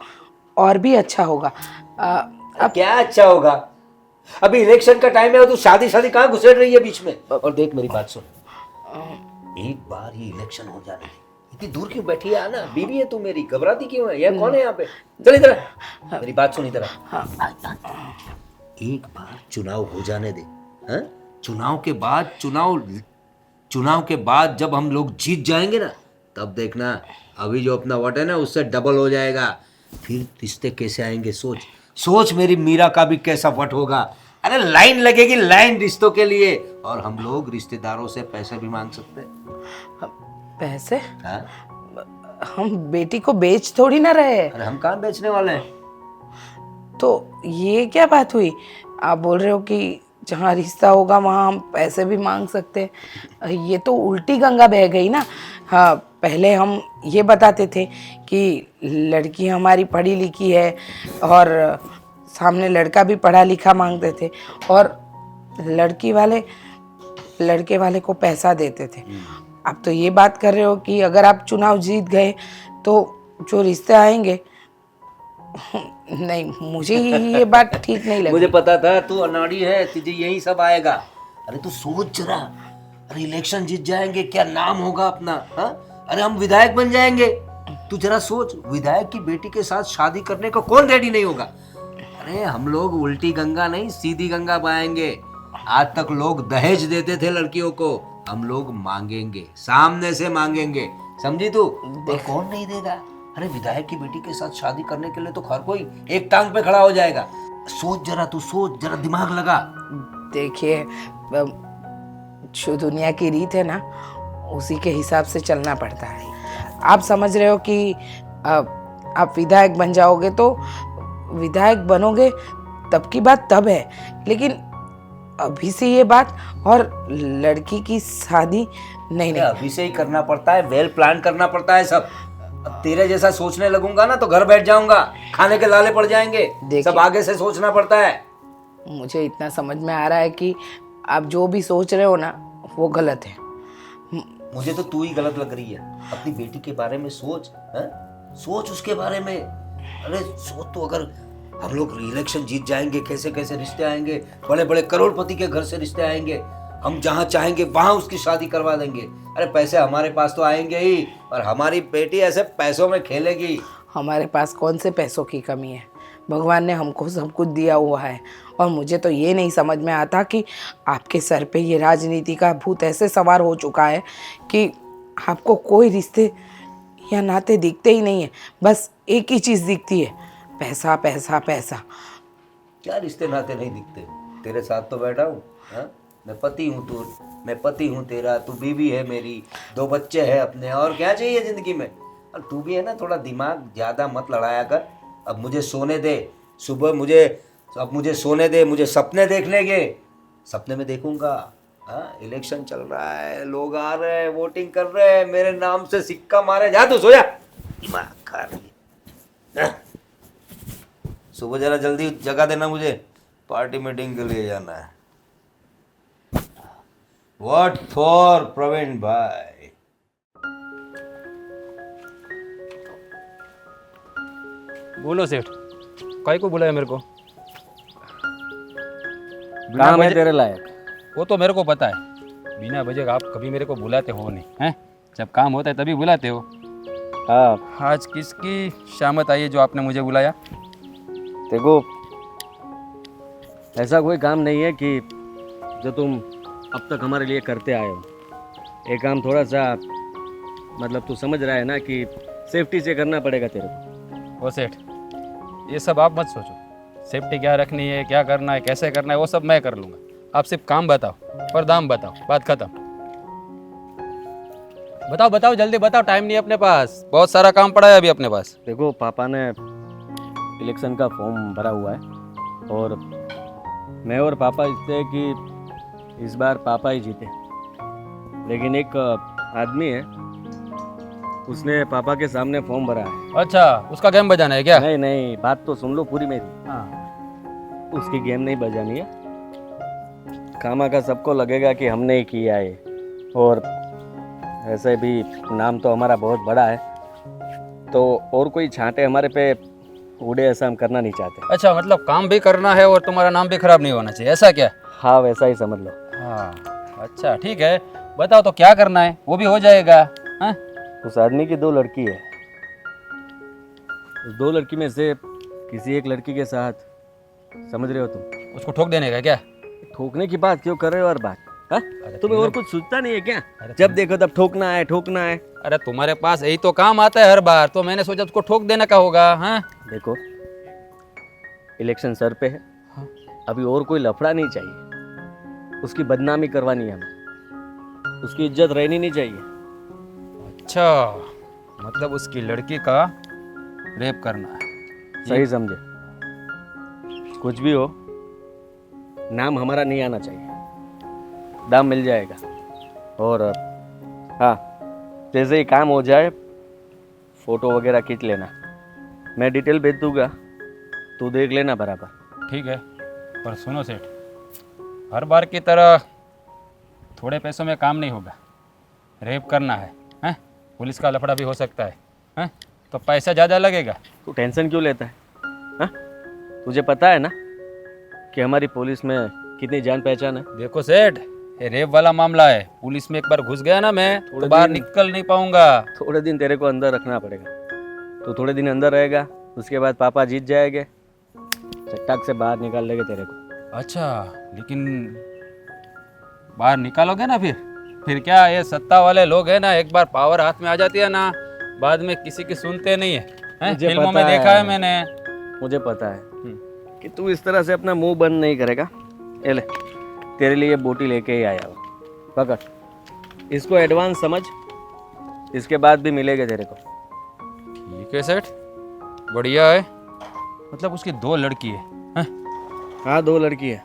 और भी अच्छा होगा। अब क्या अच्छा होगा? अभी इलेक्शन का टाइम है और तू शादी कहाँ घुसेड़ रही है बीच में? और देख, मेरी बात सुन, एक बार ये इलेक्शन हो जाने दे। इतनी दूर क्यों बैठी है? आना, बीवी है तू मेरी, घबराती क्यों है? यह कौन है यहाँ पे? चल इधर, मेरी बात सुन इधर। एक बार चुनाव हो जाने दे। हाँ? चुनाव के बाद जब हम लोग जीत जाएंगे ना, तब देखना, अभी जो अपना वोट है ना उससे डबल हो जाएगा। फिर रिश्ते कैसे आएंगे? सोच मेरी मीरा का भी कैसा वोट होगा। अरे लाइन लगेगी, लाइन रिश्तों के लिए, और हम लोग रिश्तेदारों से पैसे भी मांग सकते हैं। पैसे? हाँ? हम बेटी को बेच थोड़ी ना रहे हैं। अरे हम कहाँ बेचने वाले हैं? तो ये क्या बात हुई? आप बोल रहे हो कि जहाँ रिश्ता होगा वहाँ हम पैसे भी मांग सकते हैं। ये तो उल्टी गंगा बह गई ना। हाँ, पहले हम ये बताते थे कि लड़की हमारी पढ़ी लिखी है, और सामने लड़का भी पढ़ा लिखा मांगते थे, और लड़के वाले को पैसा देते थे। अब तो ये बात कर रहे हो कि अगर आप चुनाव जीत गए तो जो रिश्ते आएंगे, नहीं, मुझे ये बात ठीक नहीं लगी। मुझे पता था तू अनाड़ी है, तुझे यही सब आएगा। अरे तू सोच जरा, अरे इलेक्शन जीत जाएंगे, क्या नाम होगा अपना? हाँ? अरे हम विधायक बन जाएंगे। तू जरा सोच, विधायक की बेटी के साथ शादी करने को कौन रेडी नहीं होगा? अरे हम लोग उल्टी गंगा नहीं, सीधी गंगा बहाएंगे। आज तक लोग दहेज देते थे लड़कियों को, हम लोग मांगेंगे, सामने से मांगेंगे। समझी तू? और कौन नहीं देगा? अरे विधायक की बेटी के साथ शादी करने के लिए तो हर कोई एक टांग पे खड़ा हो जाएगा। सोच जरा, तू सोच जरा, दिमाग लगा। देखिए, जो दुनिया की रीत है ना, उसी के हिसाब से चलना पड़ता है। आप समझ रहे हो कि आप विधायक बन जाओगे तो विधायक बनोगे तब की बात तब है, लेकिन अभी से ये बात, और लड़की की शादी नहीं। अभी से ही करना पड़ता है, वेल प्लान करना पड़ता है सब। अब तेरे जैसा सोचने लगूंगा ना तो घर बैठ जाऊंगा, खाने के लाले पड़ जाएंगे। सब आगे से सोचना पड़ता है। मुझे इतना समझ में आ रहा है कि आप जो भी सोच रहे हो ना वो गलत है। मुझे तो तू ही गलत लग रही है। अपनी बेटी के बारे में सोच, हैं? सोच उसके बारे में। अरे सोच तो, अगर हम लोग इलेक्शन जीत जाएंगे, कैसे कैसे रिश्ते आएंगे, बड़े बड़े करोड़पति के घर से रिश्ते आएंगे, हम जहाँ चाहेंगे वहाँ उसकी शादी करवा देंगे। अरे पैसे हमारे पास तो आएंगे ही, और हमारी बेटी ऐसे पैसों में खेलेगी। हमारे पास कौन से पैसों की कमी है, भगवान ने हमको सब कुछ दिया हुआ है। और मुझे तो ये नहीं समझ में आता कि आपके सर पे ये राजनीति का भूत ऐसे सवार हो चुका है कि आपको कोई रिश्ते या नाते दिखते ही नहीं है, बस एक ही चीज़ दिखती है, पैसा पैसा पैसा। क्या रिश्ते नाते नहीं दिखते? तेरे साथ तो बैठा हूँ, हाँ? मैं पति हूँ तेरा, तू बीवी है मेरी, 2 बच्चे हैं अपने, और क्या चाहिए जिंदगी में? और तू भी है ना, थोड़ा दिमाग ज़्यादा मत लड़ाया कर। अब मुझे सोने दे, मुझे सोने दे, मुझे सपने देखने के, सपने में देखूंगा। हाँ, इलेक्शन चल रहा है, लोग आ रहे हैं, वोटिंग कर रहे हैं, मेरे नाम से सिक्का मारे। जा तू सो जा, दिमाग खा रही है। हाँ? सुबह जरा जल्दी जगा देना मुझे, पार्टी मीटिंग के लिए जाना है। वॉट फॉर प्रवीण भाई। बोलो सेठ, काय को बुलाया मेरे को? काम है तेरे लायक। वो तो मेरे को पता है, बिना वजह आप कभी मेरे को बुलाते हो नहीं, हैं? जब काम होता है तभी बुलाते हो। हाँ, आज किसकी शामत आई है जो आपने मुझे बुलाया? देखो ऐसा कोई काम नहीं है कि जो तुम अब तक हमारे लिए करते आए हो। ये काम थोड़ा सा, मतलब तू समझ रहा है ना कि सेफ्टी से करना पड़ेगा तेरे को। वो सेठ, ये सब आप मत सोचो, सेफ्टी क्या रखनी है, क्या करना है, कैसे करना है, वो सब मैं कर लूँगा। आप सिर्फ काम बताओ और दाम बताओ, बात खत्म। बताओ बताओ, जल्दी बताओ, टाइम नहीं है अपने पास, बहुत सारा काम पड़ा है अभी अपने पास। देखो पापा ने इलेक्शन का फॉर्म भरा हुआ है, और मैं और पापा इससे है कि इस बार पापा ही जीते। लेकिन एक आदमी है, उसने पापा के सामने फॉर्म भरा है। अच्छा, उसका गेम बजाना है क्या? नहीं नहीं, बात तो सुन लो पूरी मेरी। हाँ। उसकी गेम नहीं बजानी है। खामा का सबको लगेगा कि हमने ही किया है, और ऐसे भी नाम तो हमारा बहुत बड़ा है, तो और कोई छांटे हमारे पे उड़े ऐसा हम करना नहीं चाहते। अच्छा, मतलब काम भी करना है और तुम्हारा नाम भी खराब नहीं होना चाहिए, ऐसा क्या? हाँ वैसा ही समझ लो। हाँ, अच्छा ठीक है, बताओ तो क्या करना है, वो भी हो जाएगा। हाँ? उस आदमी की 2 लड़की है, उस 2 लड़की में से किसी एक लड़की के साथ, समझ रहे हो तुम? उसको ठोक देने का क्या? ठोकने की बात क्यों कर रहे हो हर बात? हाँ? तुम्हें और कुछ सूझता नहीं है क्या? अरे जब देखो तब ठोकना है ठोकना है। अरे तुम्हारे पास यही तो काम आता है हर बार, तो मैंने सोचा उसको ठोक देने का होगा। हाँ? देखो इलेक्शन सर पे है, अभी और कोई लफड़ा नहीं चाहिए, उसकी बदनामी करवानी है हमें, उसकी इज्जत रहनी नहीं चाहिए। अच्छा, मतलब उसकी लड़की का रेप करना है। सही समझे। कुछ भी हो, नाम हमारा नहीं आना चाहिए, दाम मिल जाएगा। और हाँ, जैसे ही काम हो जाए फोटो वगैरह खींच लेना, मैं डिटेल भेज दूंगा, तू देख लेना बराबर। ठीक है, पर सुनो सेठ, हर बार की तरह थोड़े पैसों में काम नहीं होगा। रेप करना है, हैं? पुलिस का लफड़ा भी हो सकता है, हैं? तो पैसा ज़्यादा लगेगा। तू टेंशन क्यों लेता है? हाँ? तुझे पता है ना कि हमारी पुलिस में कितनी जान पहचान है। देखो सेठ, ये रेप वाला मामला है, पुलिस में एक बार घुस गया ना मैं, तो बाहर निकल नहीं पाऊंगा। थोड़े दिन तेरे को अंदर रखना पड़ेगा, तो थोड़े दिन अंदर रहेगा, उसके बाद पापा जीत जाएंगे, चट्टाक से बाहर निकाल लेंगे तेरे को। अच्छा, लेकिन बाहर निकालोगे ना फिर क्या? ये सत्ता वाले लोग हैं ना, एक बार पावर हाथ में आ जाती है ना, बाद में किसी की सुनते नहीं है, हैं? मुझे फिल्मों पता में देखा है मैंने। मुझे पता है कि तू इस तरह से अपना मुंह बंद नहीं करेगा। ये ले, तेरे लिए बोटी लेके ही आया हूँ, पकड़, इसको एडवांस समझ, इसके बाद भी मिलेगा तेरे को। ठीक है सेठ, बढ़िया है। मतलब उसकी 2 लड़की है, हैं? हाँ 2 लड़की है।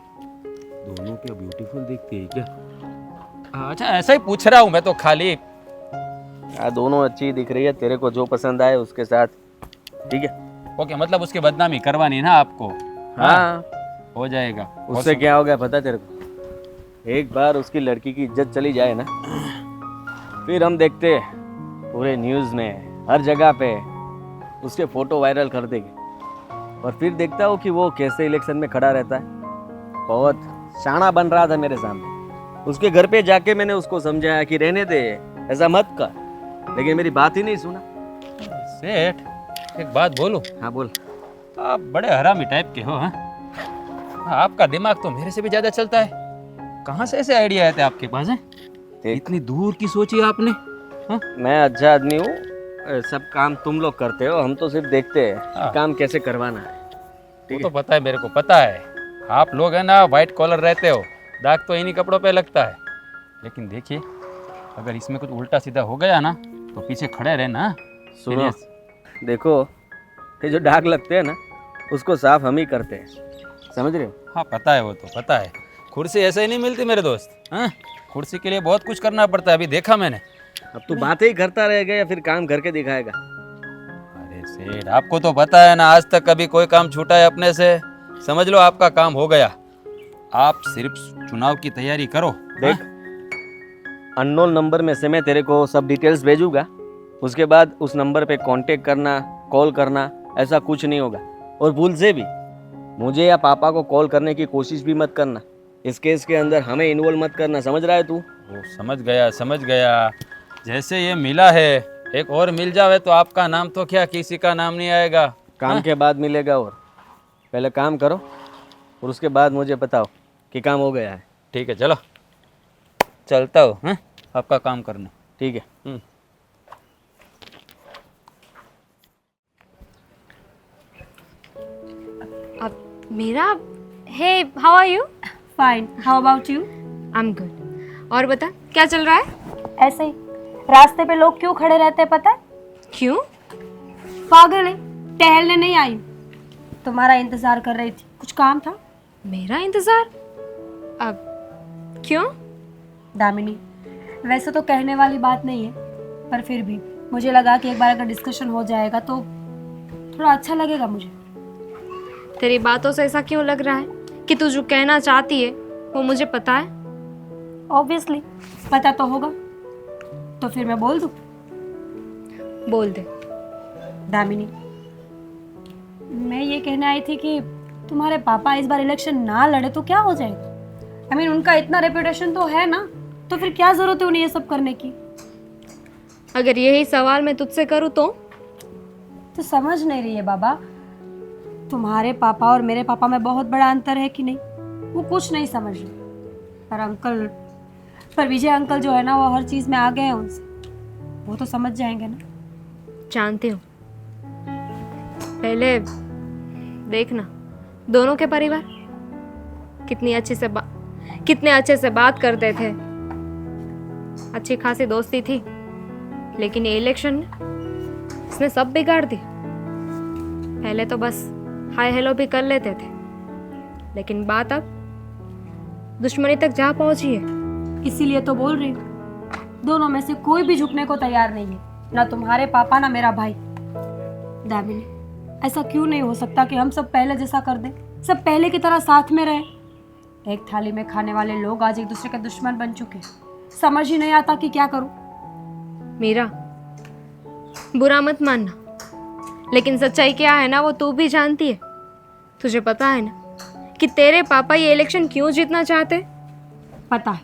दोनों क्या ब्यूटीफुल दिखती है क्या? अच्छा, ऐसा ही पूछ रहा हूँ मैं तो खाली। हाँ दोनों अच्छी दिख रही है, तेरे को जो पसंद आए उसके साथ, ठीक है? ओके, मतलब उसकी बदनामी करवानी ना आपको? हाँ, हो जाएगा। उससे क्या हो गया पता तेरे को? एक बार उसकी लड़की की इज्जत चली जाए ना, फिर हम देखते हैं पूरे न्यूज़ में हर जगह पे उसके फोटो वायरल कर देंगे, और फिर देखता हूँ कि वो कैसे इलेक्शन में खड़ा रहता है। बहुत शाना बन रहा था मेरे सामने। उसके घर पे जाके मैंने उसको समझाया कि रहने दे, ऐसा मत कर, लेकिन मेरी बात ही नहीं सुना। सेठ, एक बात बोलूं? हाँ बोल। आप बड़े हरामी टाइप के हो। हाँ, आपका दिमाग तो मेरे से भी ज्यादा चलता है। कहाँ से ऐसे आइडिया आए थे आपके पास? हैं इतनी दूर की सोची आपने? हाँ? मैं अच्छा आदमी हूँ, सब काम तुम लोग करते हो, हम तो सिर्फ देखते हैं हाँ। काम कैसे करवाना है। वो तो पता है, मेरे को पता है। आप लोग है ना वाइट कॉलर रहते हो, दाग तो इन्हीं कपड़ों पे लगता है। लेकिन देखिए, अगर इसमें कुछ उल्टा सीधा हो गया ना तो पीछे खड़े रहना। सुनो, देखो ये जो दाग लगते हैं ना, उसको साफ हम ही करते हैं, समझ रहे हो? हाँ पता है, वो तो पता है। कुर्सी ऐसे ही नहीं मिलती मेरे दोस्त। हाँ, कुर्सी के लिए बहुत कुछ करना पड़ता है, अभी देखा मैंने। अब तू बातें ही करता रहेगा या फिर काम करके दिखाएगा? अरे सेठ, आपको तो पता है ना, आज तक कभी कोई काम छूटा है अपने से? समझ लो आपका काम हो गया। आप सिर्फ चुनाव की तैयारी करो। देख, अननोन नंबर में से मैं तेरे को सब डिटेल्स भेजूंगा, उसके बाद उस नंबर पे कांटेक्ट करना, कॉल करना, ऐसा कुछ नहीं होगा। और भूल से भी मुझे या पापा को कॉल करने की कोशिश भी मत करना। इस केस के अंदर हमें इन्वॉल्व मत करना, समझ रहा है तू? वो समझ गया, समझ गया। जैसे ये मिला है, एक और मिल जावे तो आपका नाम तो क्या, किसी का नाम नहीं आएगा। काम के बाद मिलेगा, और पहले काम करो और उसके बाद मुझे बताओ कि काम हो गया है। ठीक है, चलो चलता हूँ। हाँ, आपका काम करना। ठीक है। अब मेरा, hey how are you? Fine, how about you? I am good. और बता, क्या चल रहा है? ऐसे ही रास्ते पे लोग क्यों खड़े रहते हैं पता है? क्यों? पागल है, टहलने नहीं आई, तुम्हारा इंतजार कर रही थी। कुछ काम था? मेरा इंतजार? अब क्यों? दामिनी, वैसे तो कहने वाली बात नहीं है, पर फिर भी मुझे लगा कि एक बार अगर डिस्कशन हो जाएगा तो थोड़ा अच्छा लगेगा मुझे। तेरी बातों से ऐसा क्यों लग रहा है कि तू जो कहना चाहती है वो मुझे पता है? ऑब्वियसली पता तो होगा, तो फिर मैं बोल दूं? बोल दे। दामिनी, मैं ये कहने आई थी कि तुम्हारे पापा इस बार इलेक्शन ना लड़े तो क्या हो जाएगा? I mean, उनका इतना रेपुटेशन तो है ना, तो फिर क्या जरूरत है उन्हें ये सब करने की? अगर यही सवाल मैं तुझसे करूँ तो समझ नहीं रही है बाबा, तुम्हारे पापा और मेरे पापा में बहुत बड़ा अंतर है कि नहीं? वो कुछ नहीं समझ रहे। पर विजय अंकल जो है ना, वो हर चीज में आगे हैं उनसे, वो तो समझ जाएंगे ना। जानती हूँ। पहले देखना दोनों के परिवार कितने अच्छे से बात करते थे, अच्छी खासी दोस्ती थी, लेकिन ये इलेक्शन ने इसने सब बिगाड़ दी। पहले तो बस हाय हेलो भी कर लेते थे, लेकिन बात अब दुश्मनी तक जा पहुंची है। इसीलिए तो बोल रही हूँ, दोनों में से कोई भी झुकने को तैयार नहीं है, ना तुम्हारे पापा ना मेरा भाई। दामिनी, ऐसा क्यों नहीं हो सकता कि हम सब पहले जैसा कर दें, सब पहले की तरह साथ में रहें? एक थाली में खाने वाले लोग आज एक दूसरे के दुश्मन बन चुके हैं। समझ ही नहीं आता कि क्या करूं। मीरा, बुरा मत मानना, लेकिन सच्चाई क्या है ना वो तू भी जानती है। तुझे पता है ना कि तेरे पापा ये इलेक्शन क्यों जीतना चाहते? पता है,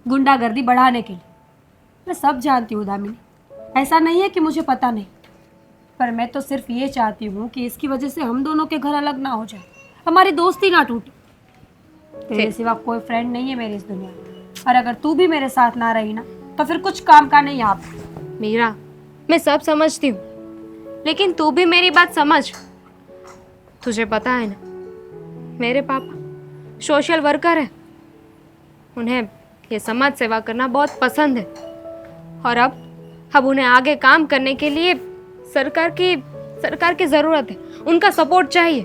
गुंडागर्दी बढ़ाने के लिए। मैं सब जानती हूँ दामिनी, ऐसा नहीं है कि मुझे पता नहीं, पर मैं तो सिर्फ ये चाहती हूँ कि इसकी वजह से हम दोनों के घर अलग ना हो जाए, हमारी दोस्ती ना टूटे। तेरे सिवा कोई फ्रेंड नहीं है मेरी इस दुनिया में, और अगर तू भी मेरे साथ ना रही ना तो फिर कुछ काम का नहीं आप। मीरा, मैं सब समझती हूँ, लेकिन तू भी मेरी बात समझ। तुझे पता है ना, मेरे पापा सोशल वर्कर है, उन्हें ये समाज सेवा करना बहुत पसंद है, और अब उन्हें आगे काम करने के लिए सरकार की ज़रूरत है, उनका सपोर्ट चाहिए।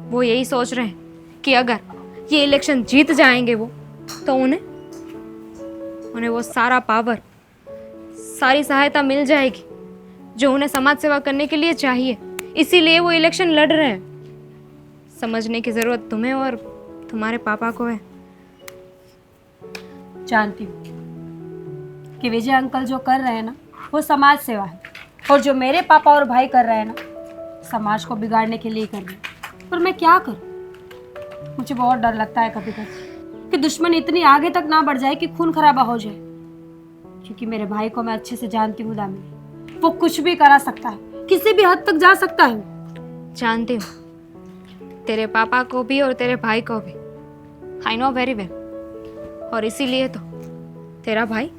वो यही सोच रहे हैं कि अगर ये इलेक्शन जीत जाएंगे वो, तो उन्हें वो सारा पावर, सारी सहायता मिल जाएगी जो उन्हें समाज सेवा करने के लिए चाहिए। इसीलिए वो इलेक्शन लड़ रहे हैं। समझने की ज़रूरत तुम्हें और तुम्हारे पापा को है। जानती हूँ कि विजय अंकल जो कर रहे हैं ना वो समाज सेवा है, और जो मेरे पापा और भाई कर रहे हैं ना समाज को बिगाड़ने के लिए कर रहे हैं। पर मैं क्या करूँ, मुझे बहुत डर लगता है कभी कभी कि दुश्मन इतनी आगे तक ना बढ़ जाए कि खून खराबा हो जाए, क्योंकि मेरे भाई को मैं अच्छे से जानती हूँ दामिनी, वो कुछ भी करा सकता है, किसी भी हद तक जा सकता है। जानती हूँ तेरे पापा को भी और तेरे भाई को भी, आई नो वेरी वेल। और इसीलिए तो तेरा भाई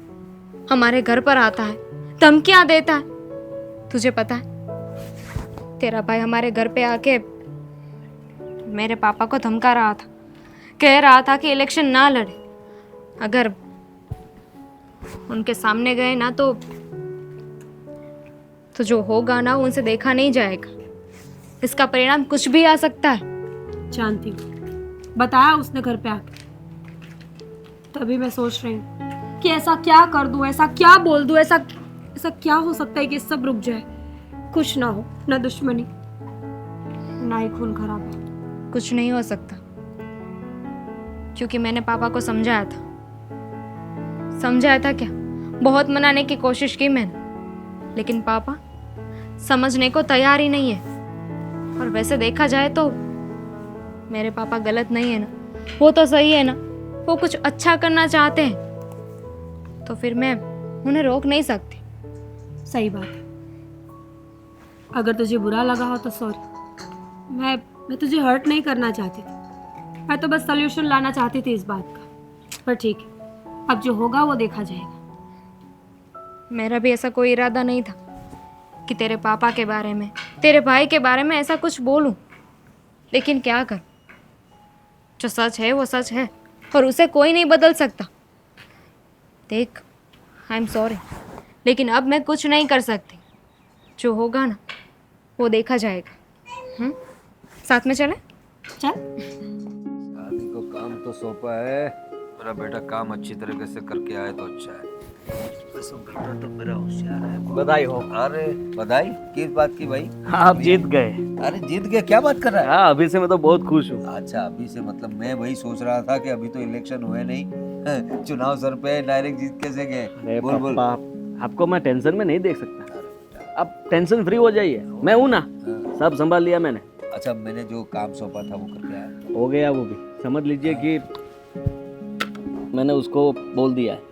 हमारे घर पर आता है, धमकियाँ देता है। तुझे पता है तेरा भाई हमारे घर पे आके मेरे पापा को धमका रहा था, कह रहा था कि इलेक्शन ना लड़े, अगर उनके सामने गए ना तो जो होगा ना उनसे देखा नहीं जाएगा, इसका परिणाम कुछ भी आ सकता है। जानती हूँ, बताया उसने घर पे आके, तभी मैं सोच रही हूँ कि ऐसा क्या कर दूँ, ऐसा क्या बोल दूँ, ऐसा क्या हो सकता है कि सब रुक जाए, कुछ ना हो, ना दुश्मनी ना ही खून खराबा। कुछ नहीं हो सकता, क्योंकि मैंने पापा को समझाया था क्या, बहुत मनाने की कोशिश की मैंने, लेकिन पापा समझने को तैयार ही नहीं है। और वैसे देखा जाए तो मेरे पापा गलत नहीं है ना, वो तो सही है ना, वो कुछ अच्छा करना चाहते हैं, तो फिर मैं उन्हें रोक नहीं सकती। सही बात है, अगर तुझे बुरा लगा हो तो सॉरी, मैं तुझे हर्ट नहीं करना चाहती थी, मैं तो बस सल्यूशन लाना चाहती थी इस बात का। पर ठीक है, अब जो होगा वो देखा जाएगा। मेरा भी ऐसा कोई इरादा नहीं था कि तेरे पापा के बारे में, तेरे भाई के बारे में ऐसा कुछ बोलूं, लेकिन क्या कर, जो सच है वो सच है और उसे कोई नहीं बदल सकता। देख, आई एम सॉरी, लेकिन अब मैं कुछ नहीं कर सकती, जो होगा ना वो देखा जाएगा। साथ में चले? चल। शादी को काम तो सौंपा है, मेरा बेटा काम अच्छी तरीके से करके आए तो अच्छा है। कसम बेटा तो मेरा होशियार है। बधाई हो। अरे बधाई किस बात की भाई? आप जीत गए। अरे जीत गया, क्या बात कर रहा है? हाँ, अभी से मैं तो बहुत खुश हूँ। अच्छा, अभी से मतलब मैं वही सोच रहा था कि अभी तो इलेक्शन हुए नहीं, चुनाव सर पे, डायरेक्ट जीत कैसे गए? बोल बोल। आपको मैं टेंशन में नहीं देख सकता, आप टेंशन फ्री हो जाइए, मैं हूँ ना, सब संभाल लिया मैंने। अच्छा, मैंने जो काम सौंपा था वो करके आया? हो गया वो भी, समझ लीजिए कि मैंने उसको बोल दिया है।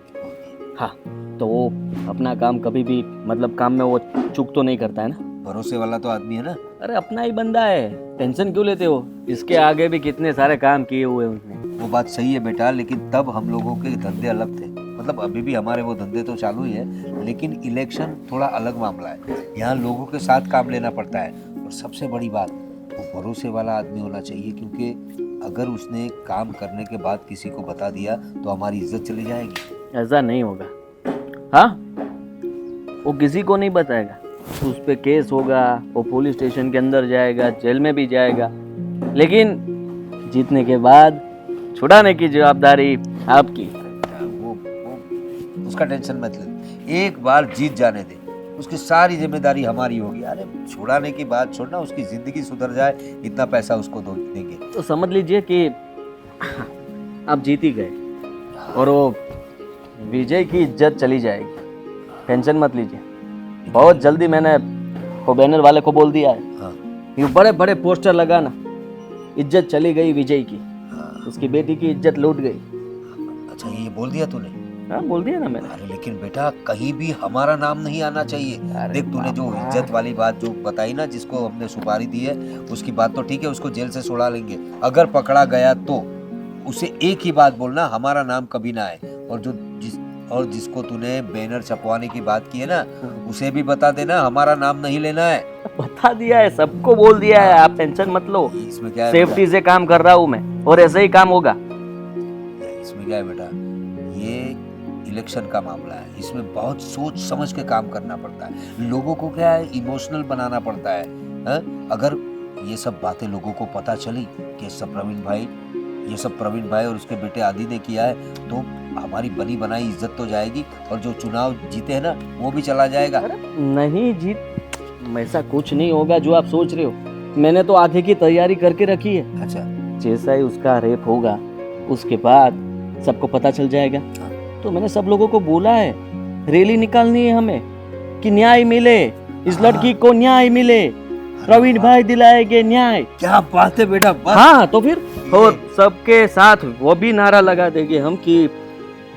हाँ, तो वो अपना काम कभी भी, मतलब काम में वो चूक तो नहीं करता है ना। भरोसे वाला तो आदमी है ना। अरे अपना ही बंदा है, टेंशन क्यों लेते हो, इसके आगे भी कितने सारे काम किए हुए उसने। वो बात सही है बेटा, लेकिन तब हम लोगों के धंधे अलग थे, मतलब अभी भी हमारे वो धंधे तो चालू ही है, लेकिन इलेक्शन थोड़ा अलग मामला है। यहाँ लोगों के साथ काम लेना पड़ता है, और सबसे बड़ी बात, वो भरोसे वाला आदमी होना चाहिए, क्योंकि अगर उसने काम करने के बाद किसी को बता दिया तो हमारी इज्जत चली जाएगी। ऐसा नहीं होगा। हाँ, वो किसी को नहीं बताएगा, उस पे केस होगा, वो पुलिस स्टेशन के अंदर जाएगा, जेल में भी जाएगा, लेकिन जीतने के बाद छुड़ाने की जवाबदारी आपकी। वो उसका टेंशन मत ले, एक बार जीत जाने दे, उसकी सारी जिम्मेदारी हमारी होगी। अरे छुड़ाने की बात छोड़ना, उसकी जिंदगी सुधर जाए, इतना पैसा उसको देंगे। तो समझ लीजिए कि आप जीत ही गए, और वो विजय की इज्जत चली जाएगी, टेंशन मत लीजिए। बहुत जल्दी मैंने वो बैनर वाले को बोल दिया है। हाँ। ये बड़े बड़े पोस्टर लगाना, इज्जत चली गई विजय की, उसकी बेटी की इज्जत लूट गई। अच्छा, ये बोल दिया तूने? हाँ, बोल दिया ना मैंने। अरे लेकिन बेटा, कहीं भी हमारा नाम नहीं आना चाहिए। देख, तूने जो इज्जत वाली बात जो बताई ना, जिसको हमने सुपारी दी है, उसकी बात तो ठीक है, उसको जेल से छुड़ा लेंगे। अगर पकड़ा गया तो उसे एक ही बात बोलना, हमारा नाम कभी ना आए। और जिसको तूने बैनर छपवाने की बात की है ना, उसे भी बता देना, हमारा नाम नहीं लेना है। बता दिया है, सबको बोल दिया है, आप टेंशन मत लो। इसमें क्या है? सेफ्टी से काम कर रहा हूँ मैं, और ऐसे ही काम होगा। इसमें क्या है बेटा, ये इलेक्शन का मामला है, इसमें बहुत सोच समझ के काम करना पड़ता है। लोगों को क्या है, इमोशनल बनाना पड़ता है। अगर ये सब बातें लोगों को पता चली कि ये सब प्रवीण भाई और उसके बेटे आदि ने किया है, तो हमारी बनी बनाई इज्जत तो जाएगी, और जो चुनाव जीते हैं ना, वो भी चला जाएगा। नहीं जीत, ऐसा कुछ नहीं होगा जो आप सोच रहे हो। मैंने तो आगे की तैयारी करके रखी है। अच्छा, जैसा ही उसका रेप होगा उसके बाद सबको पता चल जाएगा। तो मैंने सब लोगों को बोला है, रैली निकालनी है हमें कि न्याय मिले, इस लड़की को न्याय मिले, प्रवीण भाई दिलाएंगे न्याय। क्या बात है बेटा, बस। हाँ तो फिर और सबके साथ वो भी नारा लगा देंगे हम कि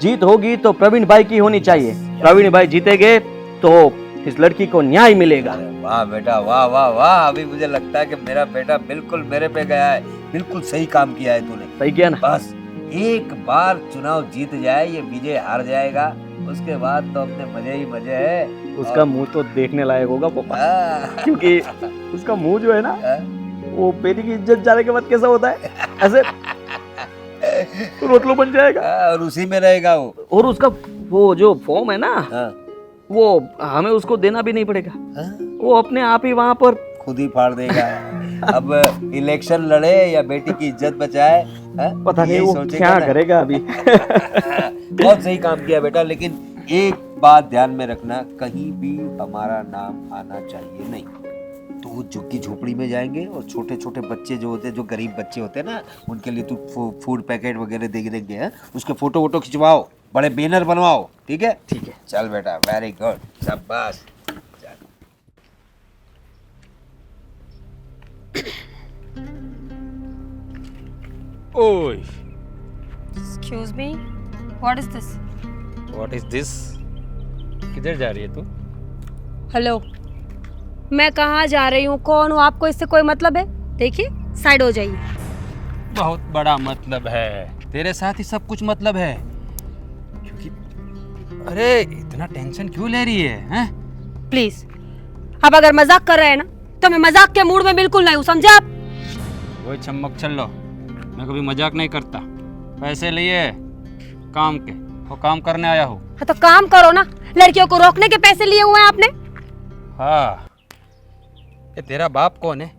जीत होगी तो प्रवीण भाई की होनी चाहिए, प्रवीण भाई जीतेंगे तो इस लड़की को न्याय मिलेगा। अरे वाह बेटा, वाह वाह वाह। अभी मुझे लगता है कि मेरा बेटा बिल्कुल मेरे पे गया है। बिल्कुल सही काम किया है तूने। सही किया ना? बस एक बार चुनाव जीत जाए, ये विजय हार जाएगा, उसके बाद तो अपने मजे ही मजे है। उसका मुंह तो देखने लायक होगा पापा, हाँ। क्योंकि उसका मुंह जो है ना, हाँ। वो बेटी की इज्जत जाने के बाद कैसा होता है, ऐसे रोतलो बन जाएगा। और उसी में रहेगा वो। और उसका वो जो फॉर्म है ना, हाँ। वो हमें उसको देना भी नहीं पड़ेगा, हाँ। वो अपने आप ही वहाँ पर खुद ही फाड़ देगा। अब इलेक्शन लड़े या बेटी की इज्जत बचाए, हाँ? पता नहीं यही वो सोचेगा क्या ना। करेगा अभी। बहुत सही काम किया बेटा, लेकिन एक बात ध्यान में रखना, कहीं भी हमारा नाम आना चाहिए नहीं। तो वो झुग्गी झोपड़ी में जाएंगे और छोटे छोटे बच्चे जो होते हैं, जो गरीब बच्चे होते हैं ना, उनके लिए तू फूड पैकेट वगैरह दे देंगे, हैं? उसके फोटो वोटो खिंचवाओ, बड़े बैनर बनवाओ, ठीक है? ठीक है, चल बेटा, वेरी गुड, शाबाश। ओए, excuse me, what is this? What is this? किधर जा रही है तू? हेलो, मैं कहाँ जा रही हूँ, कौन हूँ, आपको इससे कोई मतलब है? देखिए साइड हो जाइए। बहुत बड़ा मतलब है, तेरे साथ ही सब कुछ मतलब है। क्योंकि अरे इतना टेंशन क्यों ले रही है, हैं? प्लीज, आप अगर मजाक कर रहे हैं ना, तो मैं मजाक के मूड में बिल्कुल नहीं हूँ, समझे आप? वो चम्मक चल लो, मैं कभी मजाक नहीं करता। पैसे लिए काम के, वो काम करने आया हूँ। हाँ तो काम करो ना, लड़कियों को रोकने के पैसे लिए हुए हैं आपने। हाँ, ये तेरा बाप कौन है,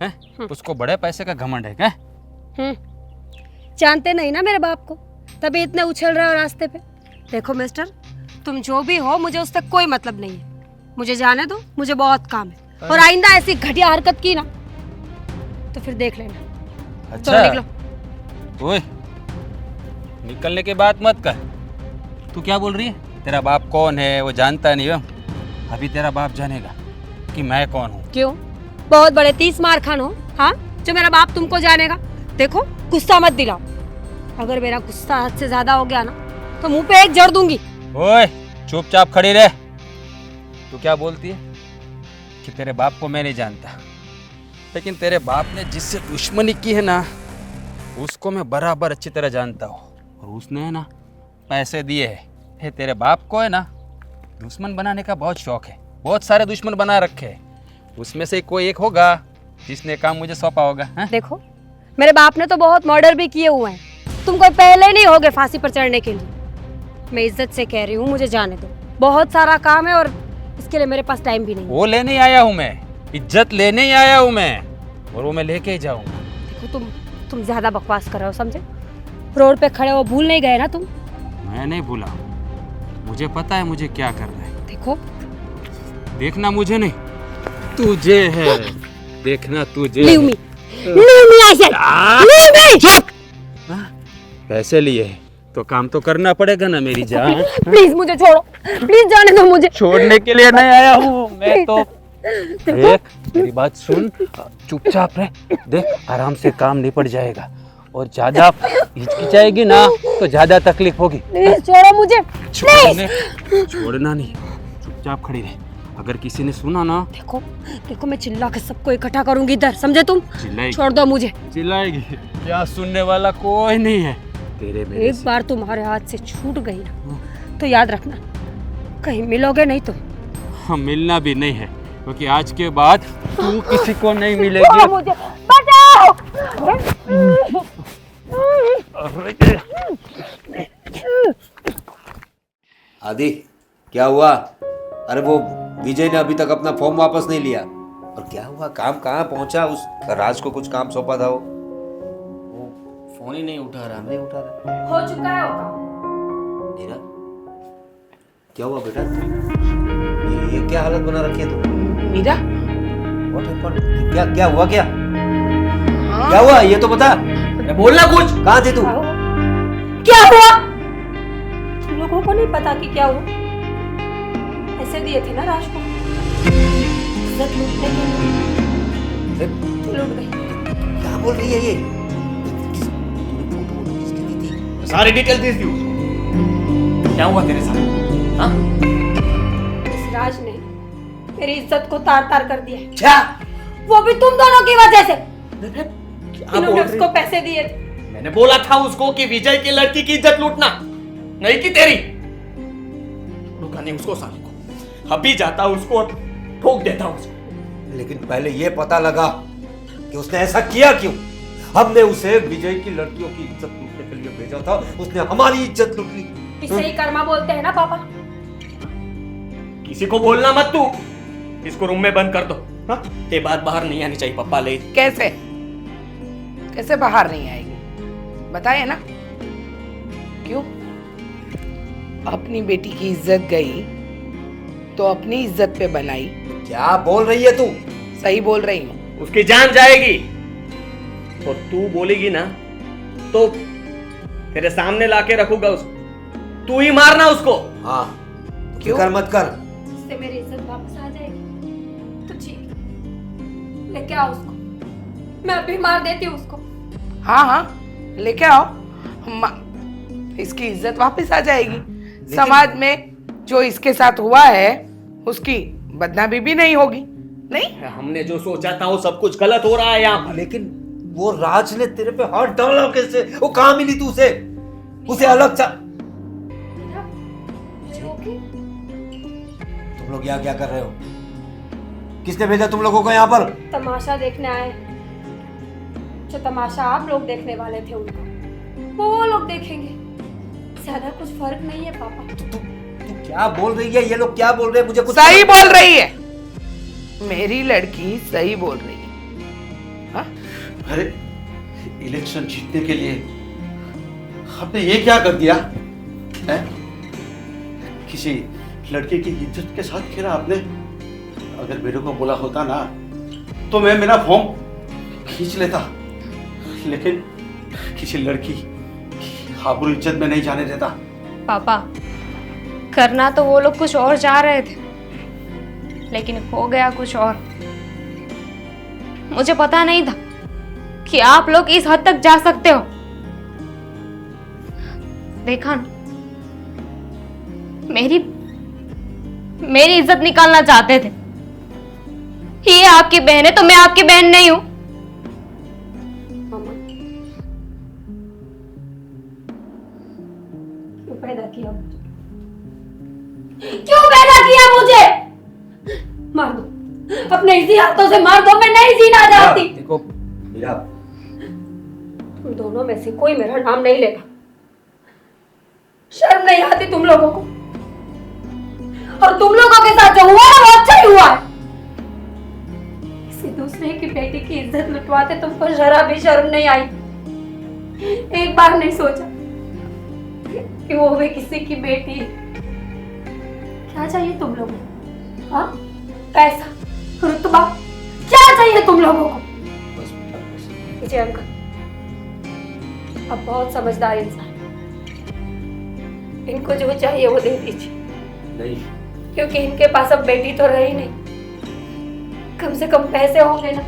हैं? उसको बड़े पैसे का घमंड है क्या? जानते नहीं ना मेरे बाप को, तभी इतने उछल रहे हो रास्ते पे। देखो मिस्टर, तुम जो भी हो, मुझे उससे कोई मतलब नहीं है, मुझे जाने दो, मुझे बहुत काम है। और आइंदा ऐसी घटिया हरकत की ना तो फिर देख लेना। अच्छा, चलो निकलो। ओए, निकलने के बाद मत कर। तू क्या बोल रही है? तेरा बाप कौन है वो जानता नहीं हो। अभी तेरा बाप जानेगा कि मैं कौन हूँ। क्यों? बहुत बड़े 30 मार खान हो, हाँ, जो मेरा बाप तुमको जानेगा। देखो गुस्सा मत दिलाओ, अगर मेरा गुस्सा हद से ज्यादा हो गया ना तो मुंह पे एक जड़ दूंगी। ओए, चुपचाप खड़ी रह। तू क्या बोलती है कि तेरे बाप को मैं नहीं जानता, लेकिन तेरे बाप ने जिससे दुश्मनी की है ना, उसको मैं बराबर अच्छी तरह जानता हूँ। और उसने है ना पैसे दिए है तेरे बाप को है ना दुश्मन बनाने का बहुत शौक है। बहुत सारे दुश्मन बना रखे हैं, उसमें से कोई एक होगा जिसने काम मुझे सौंपा होगा, हैं? देखो मेरे बाप ने तो बहुत मर्डर भी किए हुए हैं, तुम कोई पहले नहीं होगे फांसी पर चढ़ने के लिए। मैं इज्जत से कह रही हूँ, मुझे जाने दो, बहुत सारा काम है और इसके लिए मेरे पास टाइम भी नहीं है। वो लेने आया हूँ मैं, इज्जत लेने ही आया हूँ मैं, और वो मैं लेके ही जाऊँगा। देखो तुम ज्यादा बकवास कर रहे हो, समझे? रोड पे खड़े हो भूल नहीं गए ना तुम? मैं नहीं भूला, मुझे पता है मुझे क्या करना है। देखो देखना मुझे नहीं, तुझे है देखना, तुझे। Leave me, leave me I said, leave me. पैसे लिए तो काम तो करना पड़ेगा ना मेरी जान। प्लीज मुझे छोड़ो, प्लीज जाने दो मुझे। छोड़ने के लिए नहीं आया हूँ मैं तो। देख मेरी बात सुन, चुपचाप रह, देख आराम से काम निपट जाएगा, और ज्यादा हिचकिचाएगी ना तो ज्यादा तकलीफ होगी। प्लीज छोड़ो मुझे, छोड़ना नहीं, चुपचाप खड़ी रह। अगर किसी ने सुना ना, देखो देखो मैं चिल्ला के सबको इकट्ठा करूंगी इधर, समझे तुम? चिल्लाएगी, छोड़ दो मुझे। चिल्लाएगी, क्या सुनने वाला कोई नहीं है तेरे मेरे एक बार तुम्हारे हाथ से छूट गई ना तो याद रखना, कहीं मिलोगे नहीं तो। हम मिलना भी नहीं है, क्योंकि आज के बाद तू किसी को नहीं मिलेगी। मुझे बचाओ। आदि, क्या हुआ? अरे वो विजय ने अभी तक अपना फॉर्म वापस नहीं लिया। और क्या हुआ, काम कहाँ पहुंचा? उस राज को कुछ काम सौंपा था, वो फोन ही नहीं उठा रहा। नहीं उठा रहा। हो चुका है होगा। नीरा, क्या हुआ बेटा? ये क्या हालत बना रखी है तुम? Meera, What happened? क्या क्या हुआ क्या क्या हुआ ये तो बता। बोलना कुछ। कहाँ थी तू? क्या हुआ? तुम लोगों को नहीं पता कि क्या हुआ? ऐसे दिए थे ना राज को इज्जत लूटने के लिए, तो लूट गई। क्या बोल रही है ये? सारी डिटेल दे दी उसको। क्या हुआ तेरे साथ? हाँ? इस राज ने मेरी इज्जत को तार तार कर दिया है। क्या? वो भी तुम दोनों की वजह से। क्या इन्होंने बोल उसको पैसे दिए थे। मैंने बोला था उसको कि विजय की लड़की की इज्जत लूटना, नहीं की तेरी। रुका नहीं उसको साले को, अभी जाता उसको और ठोक देता उसको। लेकिन पहले ये पता लगा कि उसने ऐसा किया क्यों। हमने उसे विजय की लड़कियों की इज्जत लूटने के लिए भेजा था, उसने हमारी इज्जत लूट ली। इसे ही कर्मा बोलते हैं ना पापा। किसी को बोलना मत तू। इसको रूम में बंद कर दो। हाँ? ये बात बाहर नहीं आनी चाहिए पापा। ले कैसे कैसे बाहर नहीं आएगी बताइए ना। क्यों? अपनी बेटी की इज्जत गई तो अपनी इज्जत पे बनाई। क्या बोल रही है तू? सही बोल रही हूँ। उसकी जान जाएगी और तू बोलेगी ना तो तेरे सामने लाके रखूंगा उसको, तू ही मारना उसको। हाँ क्यों? फिक्र मत कर। इससे मेरी इज्जत वापस आ जाएगी तो ठीक है, लेके आओ उसको। मैं अभी मार देती हूँ उसको। हाँ हाँ लेके आओ, इसकी इज्जत वापस आ जाएगी। समाज में जो इसके साथ हुआ है उसकी बदनामी भी नहीं होगी। नहीं, हमने जो सोचा था वो सब कुछ गलत हो रहा है यहाँ पर। लेकिन वो राज ने तेरे पे हाथ डाला कैसे? वो कहाँ मिली तू उसे? उसे अलग चा... तुम लोग यहाँ क्या कर रहे हो? किसने भेजा तुम लोगों को यहाँ पर? तमाशा देखने आए। जो तमाशा आप लोग देखने वाले थे उनका वो लोग देखेंगे। ज्यादा कुछ फर्क नहीं है पापा। तू क्या बोल रही है? ये लोग क्या बोल रहे हैं? मुझे कुछ सही बोल रही है, मेरी लड़की सही बोल रही है। हाँ? अरे इलेक्शन जीतने के लिए आपने ये क्या कर दिया है? किसी लड़के की इज्जत के साथ खेला आपने। अगर मेरे को बोला होता ना तो मैं मेरा फॉर्म खींच लेता, लेकिन किसी लड़की आबरू इज्जत में नहीं जाने देता। पापा, करना तो वो लोग कुछ और चाह रहे थे, लेकिन हो गया कुछ और। मुझे पता नहीं था कि आप लोग इस हद तक जा सकते हो। देखा ना, मेरी इज्जत निकालना चाहते थे। ये आपकी बहन है तो मैं आपकी बहन नहीं हूं। मामा, क्यों पैदा किया मुझे? क्यों पैदा किया मुझे? मार दो, अपने इसी हाथों से मार दो। मैं नहीं जीना चाहती। देखो मीरा, तुम दोनों में से कोई मेरा नाम नहीं लेगा। शर्म नहीं आती तुम लोगों को? और तुम लोगों के साथ जो हुआ वो अच्छा ही हुआ है। किसी दूसरे की बेटी की इज्जत लुटवाते तुमको जरा भी शर्म नहीं आई? एक बार नहीं सोचा कि वो भी किसी की बेटी है? क्या चाहिए तुम लोगों को? हाँ? पैसा, रुतबा, क्या चाहिए तुम लोगों को? विजय अंकल अब बहुत समझदार इंसान, इनको जो चाहिए वो दे दीजिए। नहीं, क्योंकि इनके पास अब बेटी तो रही नहीं। कम से कम पैसे होंगे ना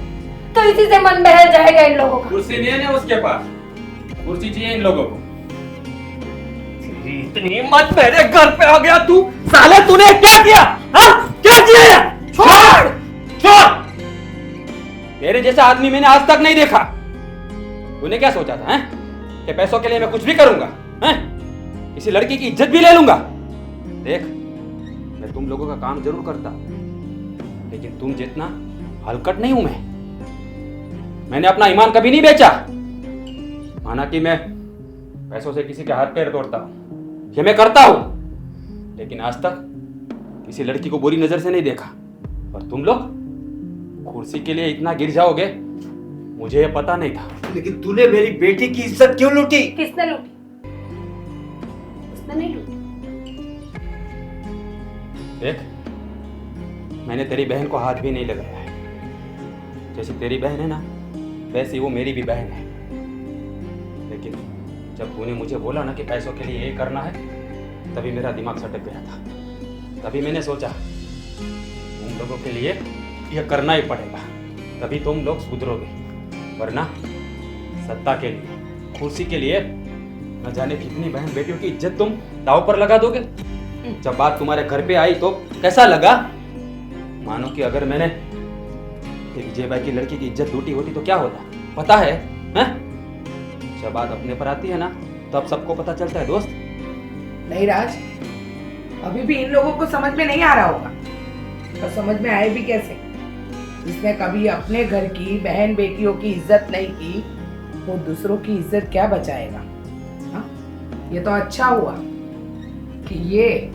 तो इसी से मन बहल जाएगा इन लोगों का। कुर्सी नहीं है ना उसके पास, कुर्सी चाहिए इन लोगों को। इतनी मत मेरे घर पे आ गया तू। साले तूने क्या किया? हाँ? क्या किया? छोड़ छोड़। तेरे जैसा आदमी मैंने आज तक नहीं देखा। तूने क्या सोचा था कि पैसों के लिए मैं कुछ भी करूंगा? किसी लड़की की इज्जत भी ले लूंगा? देख, मैं तुम लोगों का काम जरूर करता, लेकिन तुम जितना हलकट नहीं हूं मैंने अपना ईमान कभी नहीं बेचा। माना कि मैं पैसों से किसी के हाथ पैर तोड़ता हूं, ये मैं करता हूं, लेकिन आज तक किसी लड़की को बुरी नजर से नहीं देखा। और तुम लोग कुर्सी के लिए इतना गिर जाओगे, मुझे ये पता नहीं था। लेकिन तूने मेरी बेटी की इज्जत क्यों लूटी? किसने लूटी? उसने नहीं लूटी। देख, मैंने तेरी बहन को हाथ भी नहीं लगाया है, जैसे तेरी बहन है ना, वैसी वो मेरी भी बहन है। लेकिन जब तूने मुझे बोला ना कि पैसों के लिए ये करना है, तभी मेरा दिमाग सटक गया था। तभी मैंने सोचा तुम लोगों के लिए ये करना ही पड़ेगा, तभी तुम लोग सुधरोगे। वरना सत्ता के लिए, कुर्सी के लिए न जाने कितनी बहन बेटियों की इज्जत तुम दांव पर लगा दोगे। जब बात तुम्हारे घर पे आई तो कैसा लगा? मानो कि अगर मैंने विजय भाई की लड़की की इज्जत लूटी होती तो क्या होता, पता है? जब बात अपने पर आती है ना, तब सबको पता चलता है दोस्त। नहीं राज, अभी भी इन लोगों को समझ में नहीं आ रहा होगा, और समझ में आए भी कैसे? जिसने कभी अपने घर की बहन बेटियों की इज्जत नहीं की, वो दूसरों की इज्जत क्या बचाएगा? हाँ? ये तो अच्छा हुआ कि ये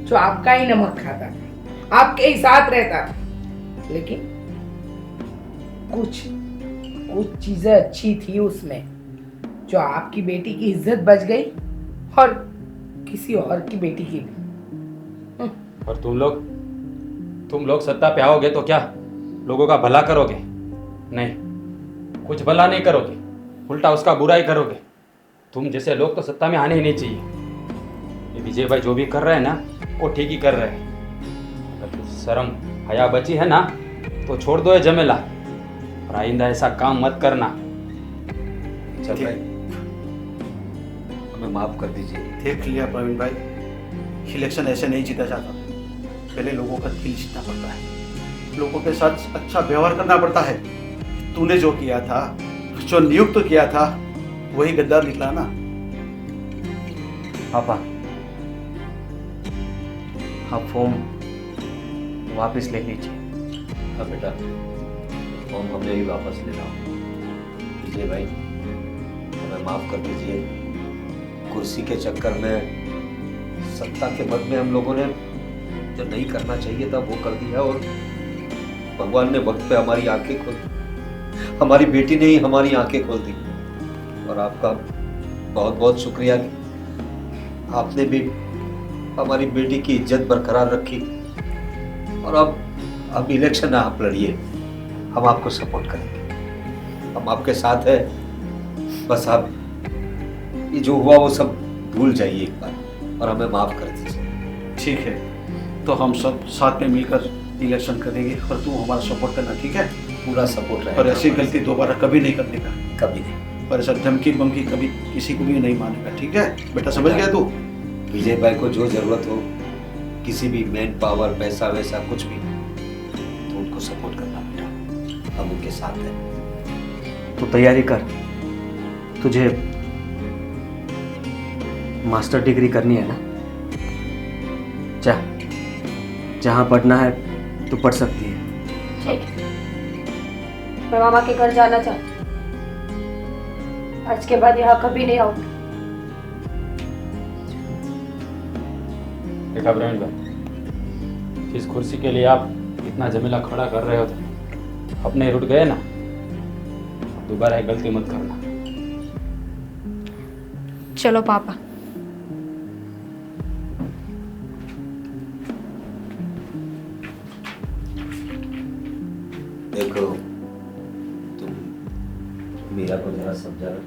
जो आपका ही नमक खाता था, आपके ही साथ रहता था, लेकिन कुछ चीजें अच्छी थी उसमें, जो आपकी बेटी की इज्जत बच गई और किसी और की बेटी की भी। और तुम लोग सत्ता पे आओगे तो क्या लोगों का भला करोगे? नहीं, कुछ भला नहीं करोगे, उल्टा उसका बुरा ही करोगे। तुम जैसे लोग तो सत्ता में आने ही नहीं चाहिए। ये विजय भाई जो भी कर रहे हैं ना, वो ठीक ही कर रहे हैं। अगर कुछ शर्म हया बची है ना, तो छोड़ दो ये झमेला, और आइंदा ऐसा काम मत करना। चल भाई, हमें माफ कर दीजिए। देख लिया प्रवीण भाई, इलेक्शन ऐसे नहीं जीता जाता। पहले लोगों का दिल जीतना पड़ता है, लोगों के साथ अच्छा व्यवहार करना पड़ता है। तूने जो किया था, जो नियुक्त किया था, वही गद्दार निकला ना। पापा, आप फॉर्म वापस ले लीजिए। हाँ बेटा, फॉर्म हमें ही वापस लेना हो। विजय भाई, हमें माफ कर दीजिए। कुर्सी के चक्कर में, सत्ता के मद में हम लोगों ने जो नहीं करना चाहिए था वो कर दिया, और भगवान ने वक्त पे हमारी आंखें खोल दी। हमारी बेटी ने ही हमारी आंखें खोल दी। और आपका बहुत बहुत शुक्रिया कि आपने भी हमारी बेटी की इज्जत बरकरार रखी। और अब इलेक्शन आप लड़िए, हम आपको सपोर्ट करेंगे, हम आपके साथ हैं। बस आप ये जो हुआ वो सब भूल जाइए एक बार, और हमें माफ कर दीजिए। ठीक है, तो हम सब साथ में मिलकर इलेक्शन करेंगे, और तू हमारा सपोर्ट करना, ठीक है? पूरा सपोर्ट रहेगा। और ऐसी गलती दोबारा कभी नहीं करने का, कभी नहीं। और ऐसा धमकी बमकी कभी किसी को भी नहीं मानेगा, ठीक है बेटा? समझ गया तू? विजय भाई को जो जरूरत हो, किसी भी मैन पावर, पैसा वैसा कुछ भी, तो उनको सपोर्ट करना बेटा, हम उनके साथ हैं। तो तैयारी कर, तुझे मास्टर डिग्री करनी है ना? जहाँ पढ़ना है तू पढ़ सकती है। ठीक है, मैं मामा के घर जाना चाहती हूँ। आज के बाद यहाँ कभी नहीं आऊंगी। देखा प्रवीण भाई, जिस कुर्सी के लिए आप इतना झमेला खड़ा कर रहे हो थे, अपने रुट गए ना, दोबारा एक गलती मत करना। चलो पापा। देखो, तुम मीरा को जरा समझा लो।